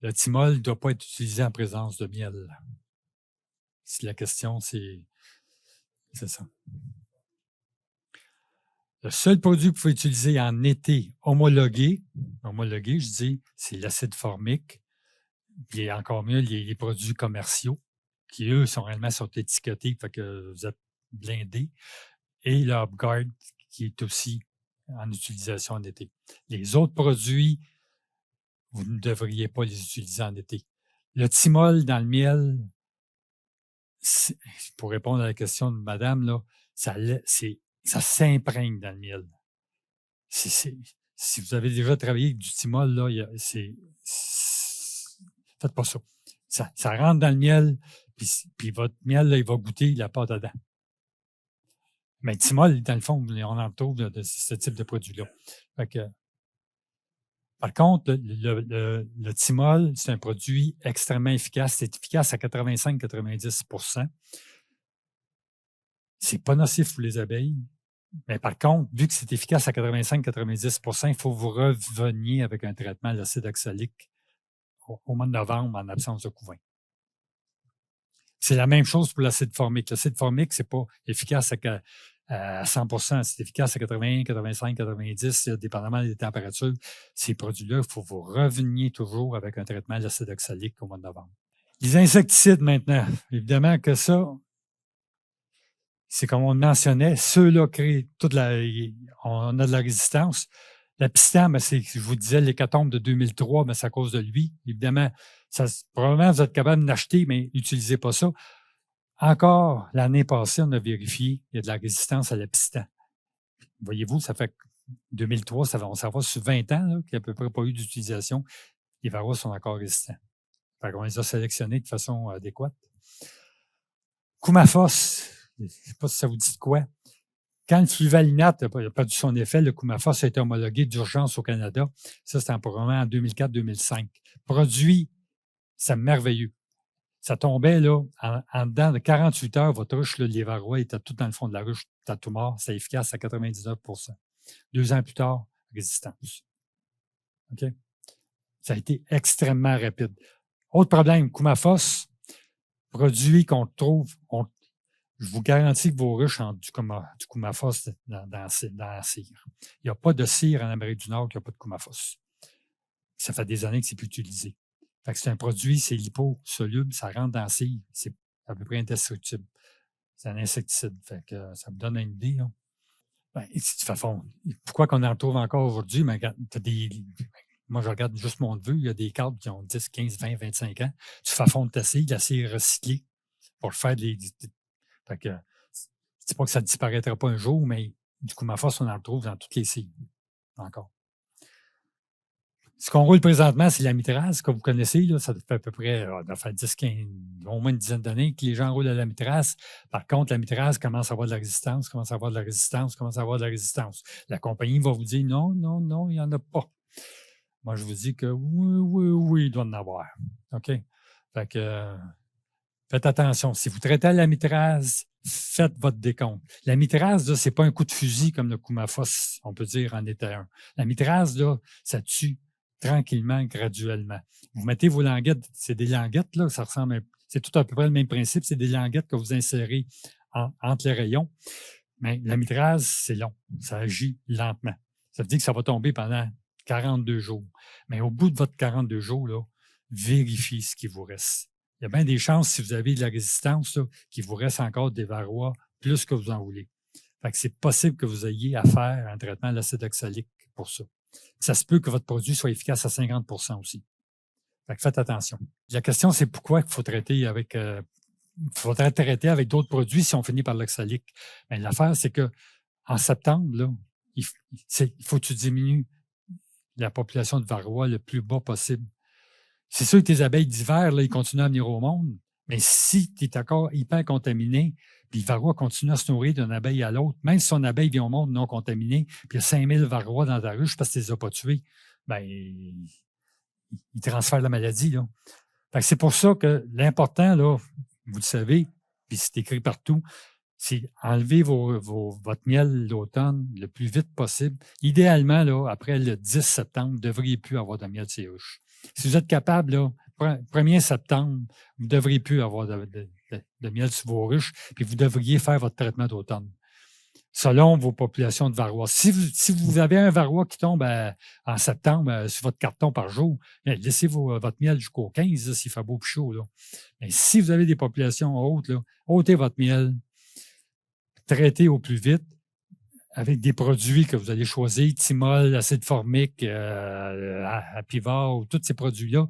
Le thymol ne doit pas être utilisé en présence de miel. Si la question, c'est ça. Le seul produit que vous pouvez utiliser en été homologué, je dis, c'est l'acide formique. Puis encore mieux, les produits commerciaux, qui, eux, sont réellement étiquetés, fait que vous êtes blindés. Et le UpGuard, qui est aussi en utilisation en été. Les autres produits, vous ne devriez pas les utiliser en été. Le thymol dans le miel, pour répondre à la question de madame, là, ça s'imprègne dans le miel. Si vous avez déjà travaillé avec du thymol, là, faites pas ça. Ça rentre dans le miel, puis votre miel, là, il va goûter la pâte dedans. Mais le thymol, dans le fond, on en retrouve de ce type de produit-là. Par contre, le thymol, c'est un produit extrêmement efficace. C'est efficace à 85-90 %. C'est pas nocif pour les abeilles. Mais par contre, vu que c'est efficace à 85-90 %, il faut que vous reveniez avec un traitement de l'acide oxalique au mois de novembre en absence de couvain. C'est la même chose pour l'acide formique. L'acide formique, c'est pas efficace à 100 %. C'est efficace à 80, 85, 90, dépendamment des températures. Ces produits-là, il faut que vous reveniez toujours avec un traitement de l'acide oxalique au mois de novembre. Les insecticides maintenant, évidemment que ça, c'est comme on le mentionnait, ceux-là créent on a de la résistance. La pistam, je vous disais, l'hécatombe de 2003, mais c'est à cause de lui. Évidemment, probablement vous êtes capable de l'acheter, mais n'utilisez pas ça. Encore l'année passée, on a vérifié, il y a de la résistance à la pistam. Voyez-vous, ça fait 2003, on s'en va sur 20 ans qu'il n'y a à peu près pas eu d'utilisation. Les varroas sont encore résistants. On les a sélectionnés de façon adéquate. Coumaphos, je ne sais pas si ça vous dit de quoi. Quand le fluvalinate n'a pas perdu son effet, le Coumaphos a été homologué d'urgence au Canada. Ça, c'était probablement en 2004-2005. Produit, c'est merveilleux. Ça tombait là, en dedans de 48 heures, votre ruche, les varrois étaient tout dans le fond de la ruche, t'as tout mort, c'est efficace à 99 %. 2 ans plus tard, résistance. OK? Ça a été extrêmement rapide. Autre problème, Coumaphos, produit qu'on trouve, je vous garantis que vos ruches ont du Coumaphos dans la cire. Il n'y a pas de cire en Amérique du Nord qui n'a pas de Coumaphos. Ça fait des années que c'est plus utilisé. Fait que c'est un produit, c'est liposoluble, ça rentre dans la cire, c'est à peu près indestructible. C'est un insecticide. Fait que ça me donne une idée. Là. Ben, de toute façon, pourquoi qu'on en trouve encore aujourd'hui? Mais moi, je regarde juste mon neveu, il y a des câbles qui ont 10, 15, 20, 25 ans. Tu fais fondre l'acier recyclé pour faire fait que, c'est pas que ça ne disparaîtra pas un jour, mais du coup, ma force, on en retrouve dans toutes les scies. Encore. Ce qu'on roule présentement, c'est la mitraz, que vous connaissez. Là, ça fait à peu près, ça fait 10, 15, au moins une dizaine d'années que les gens roulent à la mitraz. Par contre, la mitraz commence à avoir de la résistance, commence à avoir de la résistance, commence à avoir de la résistance. La compagnie va vous dire non, non, non, il n'y en a pas. Moi, je vous dis que oui, oui, oui, il doit en avoir. OK? Fait que faites attention. Si vous traitez à la mitraz, faites votre décompte. La mitraz, ce n'est pas un coup de fusil comme le Koumafos, on peut dire, en était un. La mitraz, là, ça tue tranquillement, graduellement. Vous mettez vos languettes, c'est des languettes, là, ça ressemble c'est tout à peu près le même principe, c'est des languettes que vous insérez entre les rayons. Mais la mitraz, c'est long, ça agit lentement. Ça veut dire que ça va tomber pendant 42 jours. Mais au bout de votre 42 jours, là, vérifiez ce qui vous reste. Il y a bien des chances, si vous avez de la résistance, là, qu'il vous reste encore des varrois plus que vous en voulez. Fait que c'est possible que vous ayez à faire un traitement à l'acide oxalique pour ça. Ça se peut que votre produit soit efficace à 50 aussi. Fait que faites attention. La question, c'est pourquoi il faut traiter avec faudrait traiter avec d'autres produits si on finit par l'oxalique. Mais l'affaire, c'est que en septembre, là, il faut que tu diminues la population de varroa le plus bas possible. C'est sûr que tes abeilles d'hiver, là, ils continuent à venir au monde, mais si tu es encore hyper contaminé, puis le varroa continue à se nourrir d'une abeille à l'autre, même si son abeille vient au monde non contaminée, puis il y a 5000 varrois dans ta ruche parce que tu ne les as pas tués, bien, il transfère la maladie. Là. Fait que c'est pour ça que l'important, là, vous le savez, puis c'est écrit partout, c'est enlever votre miel d'automne le plus vite possible. Idéalement, là, après le 10 septembre, vous ne devriez plus avoir de miel de ces ruches. Si vous êtes capable, là, 1er septembre, vous ne devriez plus avoir de miel sur vos ruches, puis vous devriez faire votre traitement d'automne, selon vos populations de varroa. Si vous avez un varroa qui tombe en septembre sur votre carton par jour, laissez votre miel jusqu'au 15, s'il fait beau et chaud. Là. Mais si vous avez des populations hautes, là, ôtez votre miel, traitez au plus vite avec des produits que vous allez choisir, thymol, acide formique, apivore, tous ces produits-là.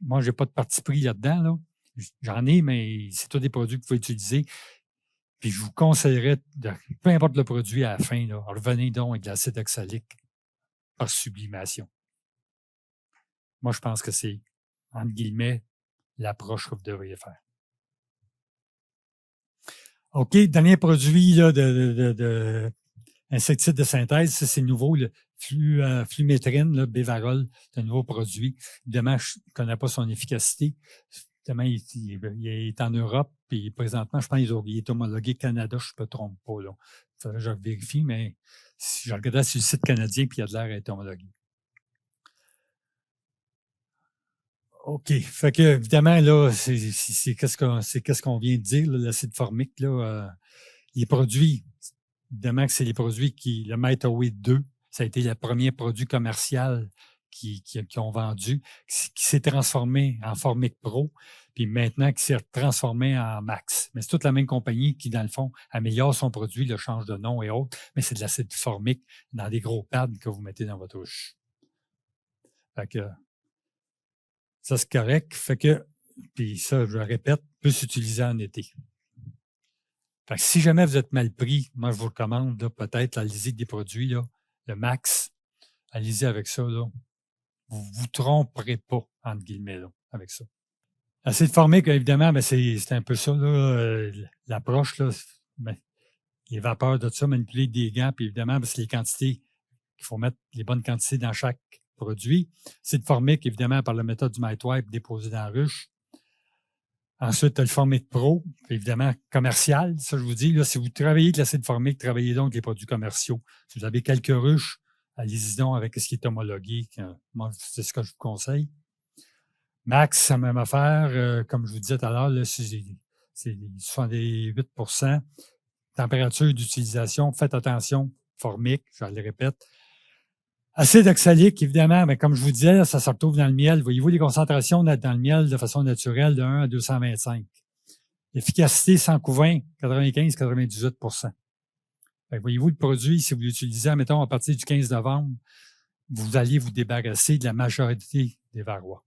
Moi, je n'ai pas de parti pris là-dedans. Là. J'en ai, mais c'est tous des produits que vous pouvez utiliser. Puis je vous conseillerais, peu importe le produit à la fin, là, revenez donc avec de l'acide oxalique par sublimation. Moi, je pense que c'est, entre guillemets, l'approche que vous devriez faire. OK, dernier produit là, de insecticide de synthèse, ça, c'est nouveau, le flumétrine, le Bévarol, c'est un nouveau produit. Évidemment, je ne connais pas son efficacité. Évidemment, il est en Europe, puis présentement, je pense qu'il est homologué Canada, je ne me trompe pas. Là. Je vérifie, mais si je regardais sur le site canadien, puis il y a de l'air à être homologué. OK. Fait que, évidemment, là, c'est qu'est-ce qu'on vient de dire, l'acide formique, là, les produits. Évidemment que c'est les produits le MyToway 2, ça a été le premier produit commercial qui ont vendu, qui s'est transformé en Formic Pro, puis maintenant qui s'est transformé en Max. Mais c'est toute la même compagnie qui, dans le fond, améliore son produit, le change de nom et autres, mais c'est de l'acide formique dans des gros pads que vous mettez dans votre ruche. Fait que ça, c'est correct. Fait que, puis ça, je le répète, peut s'utiliser en été. Fait que si jamais vous êtes mal pris, moi, je vous recommande peut-être, allez-y des produits, là, le Max, allez-y avec ça. Là. Vous ne vous tromperez pas, entre guillemets, là, avec ça. L'acide formique, évidemment, ben c'est un peu ça, là, l'approche. Là, ben, les vapeurs de ça, manipuler des gants, puis évidemment, c'est les quantités, il faut mettre les bonnes quantités dans chaque produit. L'acide formique, évidemment, par la méthode du MyTwipe, déposé dans la ruche. Ensuite, tu as le Formic Pro, évidemment commercial. Ça, je vous dis, là, si vous travaillez de l'acide formique, travaillez donc avec les produits commerciaux. Si vous avez quelques ruches, allez-y donc avec ce qui est homologué. Moi, c'est ce que je vous conseille. Max, c'est la même affaire. Comme je vous disais tout à l'heure, c'est 68 %. Température d'utilisation, faites attention, formique, je le répète. Acide oxalique, évidemment, mais comme je vous disais, ça se retrouve dans le miel. Voyez-vous les concentrations dans le miel de façon naturelle de 1 à 225. Efficacité sans couvain, 95-98%. Voyez-vous, le produit, si vous l'utilisez, admettons, à partir du 15 novembre, vous allez vous débarrasser de la majorité des varrois.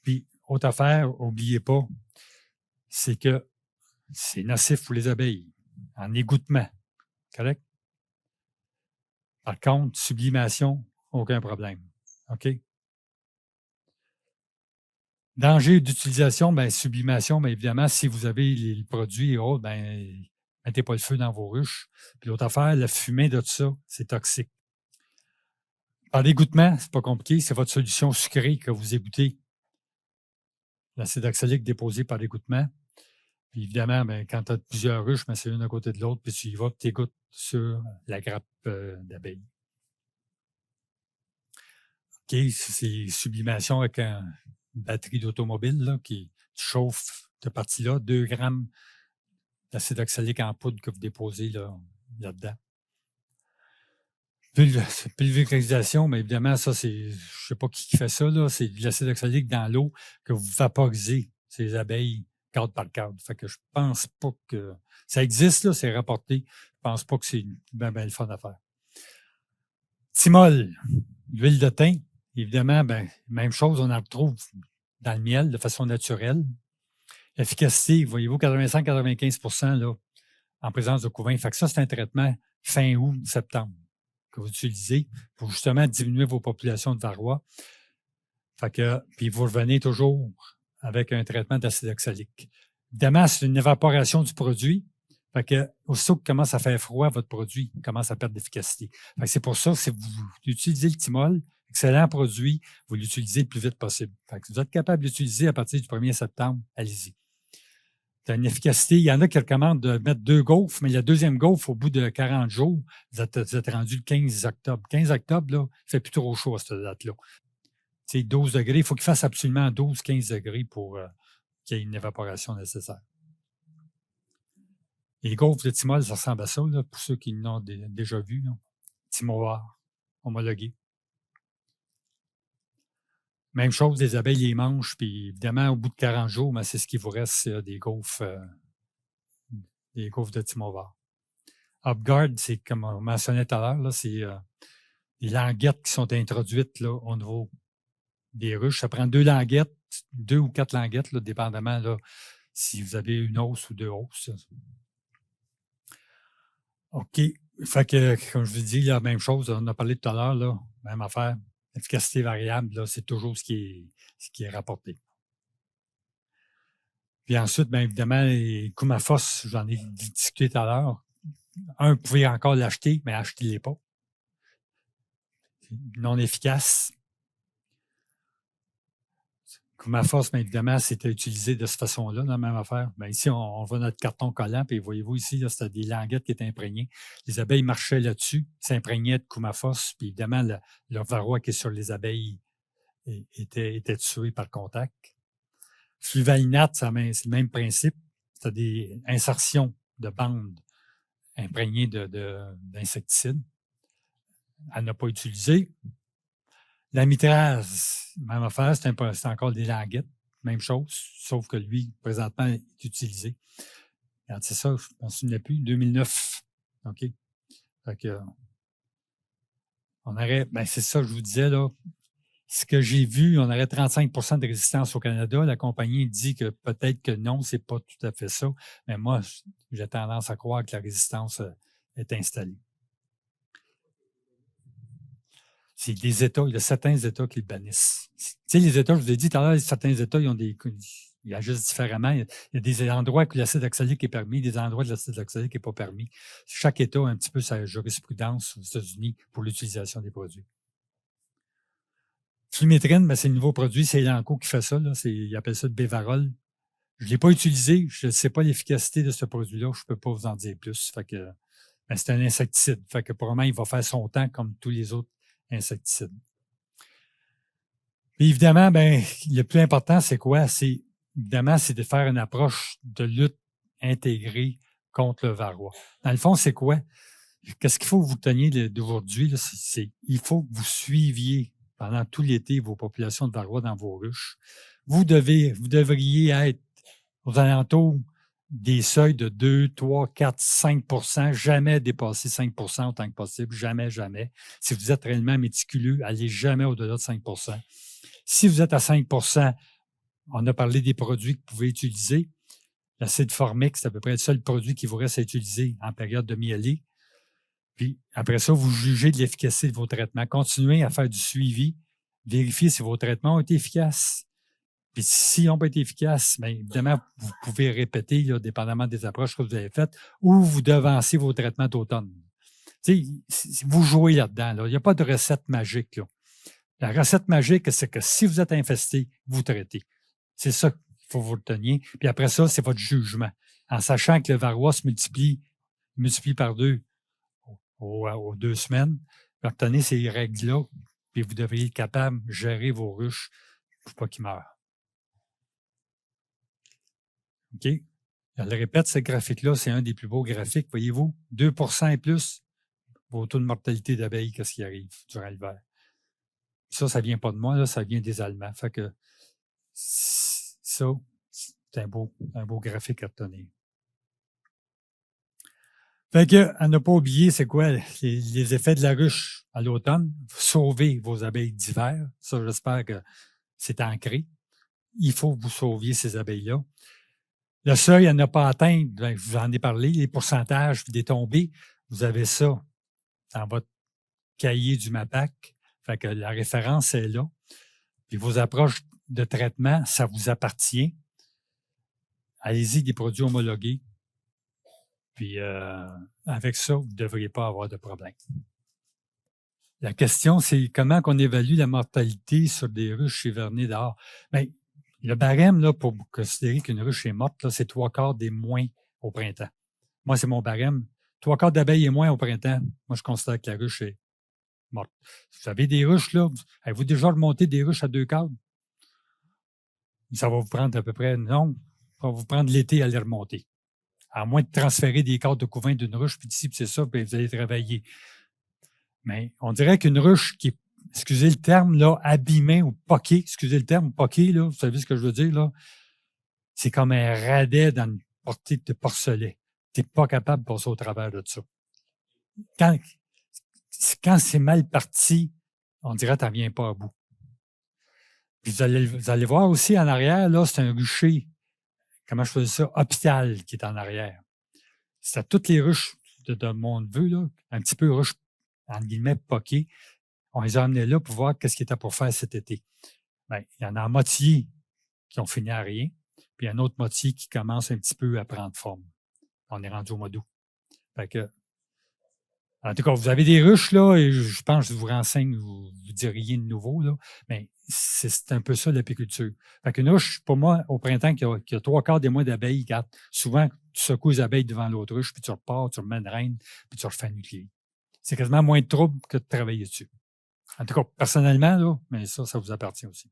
Puis, autre affaire, n'oubliez pas, c'est que c'est nocif pour les abeilles, en égouttement. Correct? Par contre, sublimation, aucun problème. OK? Danger d'utilisation, sublimation, évidemment, si vous avez les produits et autres, mettez pas le feu dans vos ruches. Puis l'autre affaire, la fumée de tout ça, c'est toxique. Par l'égouttement, c'est pas compliqué, c'est votre solution sucrée que vous égouttez. L'acide oxalique déposé par l'égouttement. Puis évidemment, quand tu as plusieurs ruches, c'est une à côté de l'autre, puis tu y vas, tu égouttes sur la grappe d'abeilles. OK, c'est sublimation avec une batterie d'automobile là, qui chauffe cette partie-là, 2 grammes d'acide oxalique en poudre que vous déposez là-dedans. Pulvérisation, mais évidemment, ça, je sais pas qui fait ça, là, c'est de l'acide oxalique dans l'eau que vous vaporisez ces abeilles cadre par cadre. Fait que je pense pas que ça existe, là, c'est rapporté. Je pense pas que c'est bien le fun à faire. Thymol, l'huile de thym, évidemment, même chose, on en retrouve dans le miel de façon naturelle. Efficacité, voyez-vous, 85-95% là, en présence de couvain. Fait que ça, c'est un traitement fin août, septembre que vous utilisez pour justement diminuer vos populations de varrois. Fait que, puis vous revenez toujours avec un traitement d'acide oxalique. Évidemment, c'est une évaporation du produit. Fait que, aussitôt que commence à faire froid, votre produit commence à perdre d'efficacité. Fait que c'est pour ça que si vous utilisez le thymol, excellent produit, vous l'utilisez le plus vite possible. Fait que si vous êtes capable de l'utiliser à partir du 1er septembre, allez-y. C'est une efficacité. Il y en a qui recommandent de mettre 2 gaufres, mais la deuxième gaufre, au bout de 40 jours, vous êtes rendu le 15 octobre. 15 octobre, là, il fait plus trop chaud à cette date-là. C'est 12 degrés. Il faut qu'il fasse absolument 12-15 degrés pour qu'il y ait une évaporation nécessaire. Les gaufres de thymol, ça ressemble à ça, là, pour ceux qui l'ont déjà vu. Thymovar, homologué. Même chose, les abeilles les mangent, puis évidemment, au bout de 40 jours, c'est ce qui vous reste, c'est des gaufres de Thymovar. UpGuard, c'est comme on mentionnait tout à l'heure, c'est des languettes qui sont introduites là, au niveau des ruches. Ça prend 2 languettes, 2 ou 4 languettes, là, dépendamment là, si vous avez une hausse ou 2 hausses. OK. Fait que, comme je vous dis, la même chose, on a parlé tout à l'heure, là, même affaire. Efficacité variable, là, c'est toujours ce qui est rapporté. Puis ensuite, évidemment, les Coumaphos, j'en ai discuté tout à l'heure. Vous pouvez encore l'acheter, mais achetez-les pas. Non efficace. Coumaphos, évidemment, c'était utilisé de cette façon-là, la même affaire. Ici, on voit notre carton collant, puis voyez-vous ici, là, c'était des languettes qui étaient imprégnées. Les abeilles marchaient là-dessus, s'imprégnaient de Coumaphos, puis évidemment, leur varroa qui est sur les abeilles était tué par contact. Fluvalinate, c'est le même principe. C'est des insertions de bandes imprégnées d'insecticides à ne pas utiliser. La mitrase, même affaire, c'est encore des languettes, même chose, sauf que lui, présentement, est utilisé. Regarde, c'est ça, je ne m'en souviens plus, 2009. OK? Fait que, on aurait, c'est ça que je vous disais, là. Ce que j'ai vu, on aurait 35 de résistance au Canada. La compagnie dit que peut-être que non, c'est pas tout à fait ça. Mais moi, j'ai tendance à croire que la résistance est installée. C'est des États, il y a certains États qui le bannissent. Tu sais, les États, je vous ai dit tout à l'heure, certains États, ils agissent différemment. Il y a des endroits où l'acide oxalique est permis, des endroits où l'acide oxalique n'est pas permis. Chaque État a un petit peu sa jurisprudence aux États-Unis pour l'utilisation des produits. Flumétrine, c'est le nouveau produit, c'est Elanco qui fait ça. Là. Ils appellent ça le Bevarol. Je ne l'ai pas utilisé, je ne sais pas l'efficacité de ce produit-là, je ne peux pas vous en dire plus. Fait que, c'est un insecticide. Fait que probablement, il va faire son temps comme tous les autres insecticides. Puis évidemment, le plus important, c'est quoi? Évidemment, c'est de faire une approche de lutte intégrée contre le varroa. Dans le fond, c'est quoi? Qu'est-ce qu'il faut que vous teniez d'aujourd'hui? Il faut que vous suiviez pendant tout l'été vos populations de varroa dans vos ruches. Vous devriez être aux alentours des seuils de 2, 3, 4, 5 jamais dépasser 5 autant que possible, jamais, jamais. Si vous êtes réellement méticuleux, allez jamais au-delà de 5 Si vous êtes à 5 on a parlé des produits que vous pouvez utiliser. L'acide formique, c'est à peu près le seul produit qui vous reste à utiliser en période de mielée. Puis après ça, vous jugez de l'efficacité de vos traitements. Continuez à faire du suivi. Vérifiez si vos traitements ont été efficaces. Puis s'ils n'ont pas été efficaces, bien évidemment, vous pouvez répéter, là, dépendamment des approches que vous avez faites, ou vous devancez vos traitements d'automne. Tu sais, vous jouez là-dedans. Là. Il n'y a pas de recette magique. Là. La recette magique, c'est que si vous êtes infesté, vous traitez. C'est ça qu'il faut vous retenir. Puis après ça, c'est votre jugement. En sachant que le varroa se multiplie par 2 aux 2 semaines, retenez ces règles-là, puis vous devriez être capable de gérer vos ruches pour pas qu'ils meurent. OK? Je le répète, ce graphique-là, c'est un des plus beaux graphiques. Voyez-vous, 2 et plus, vos taux de mortalité d'abeilles, qu'est-ce qui arrive durant l'hiver. Ça ne vient pas de moi, là, ça vient des Allemands. Fait que ça, c'est un beau graphique à retenir. Fait que, à ne pas oublier, c'est quoi les effets de la ruche à l'automne? Sauver vos abeilles d'hiver. Ça, j'espère que c'est ancré. Il faut que vous sauviez ces abeilles-là. Le seuil à ne pas atteindre, ben, je vous en ai parlé, les pourcentages des tombées, vous avez ça dans votre cahier du MAPAC. Fait que la référence est là. Puis vos approches de traitement, ça vous appartient. Allez-y, des produits homologués. Puis avec ça, vous ne devriez pas avoir de problème. La question, c'est comment on évalue la mortalité sur des ruches hivernées dehors. Bien, le barème, là, pour considérer qu'une ruche est morte, là, c'est 3/4 des moins au printemps. Moi, c'est mon barème. 3/4 d'abeilles et moins au printemps. Moi, je considère que la ruche est morte. Vous avez des ruches, là. Avez-vous déjà remonté des ruches à 2/4? Ça va vous prendre à peu près, non, ça va vous prendre l'été à les remonter. À moins de transférer des cadres de couvain d'une ruche, puis d'ici, c'est ça, puis vous allez travailler. Mais on dirait qu'une ruche qui est, excusez le terme, là, abîmée ou poquée, excusez le terme, poquée, là, vous savez ce que je veux dire, là, c'est comme un radet dans une portée de porcelet. Tu n'es pas capable de passer au travers de ça. Quand c'est mal parti, on dirait que tu n'en viens pas à bout. Puis vous allez voir aussi en arrière, là, c'est un rucher, comment je faisais ça, hôpital qui est en arrière. C'est à toutes les ruches de mon neveu, là, un petit peu ruches, entre guillemets, poquées. On les a amenés là pour voir qu'est-ce qu'il était pour faire cet été. Bien, il y en a la moitié qui ont fini à rien, puis une autre moitié qui commence un petit peu à prendre forme. On est rendu au mois d'août. Fait que, en tout cas, vous avez des ruches, là, et je pense que je vous renseigne, vous diriez de nouveau, là, mais c'est un peu ça l'apiculture. Fait qu'une ruche, pour moi, au printemps, qui a 3/4 des mois d'abeilles, souvent, tu secoues les abeilles devant l'autre ruche, puis tu repars, tu remets une reine, puis tu refais nucléer. C'est quasiment moins de trouble que de travailler dessus. En tout cas, personnellement, là, mais ça vous appartient aussi.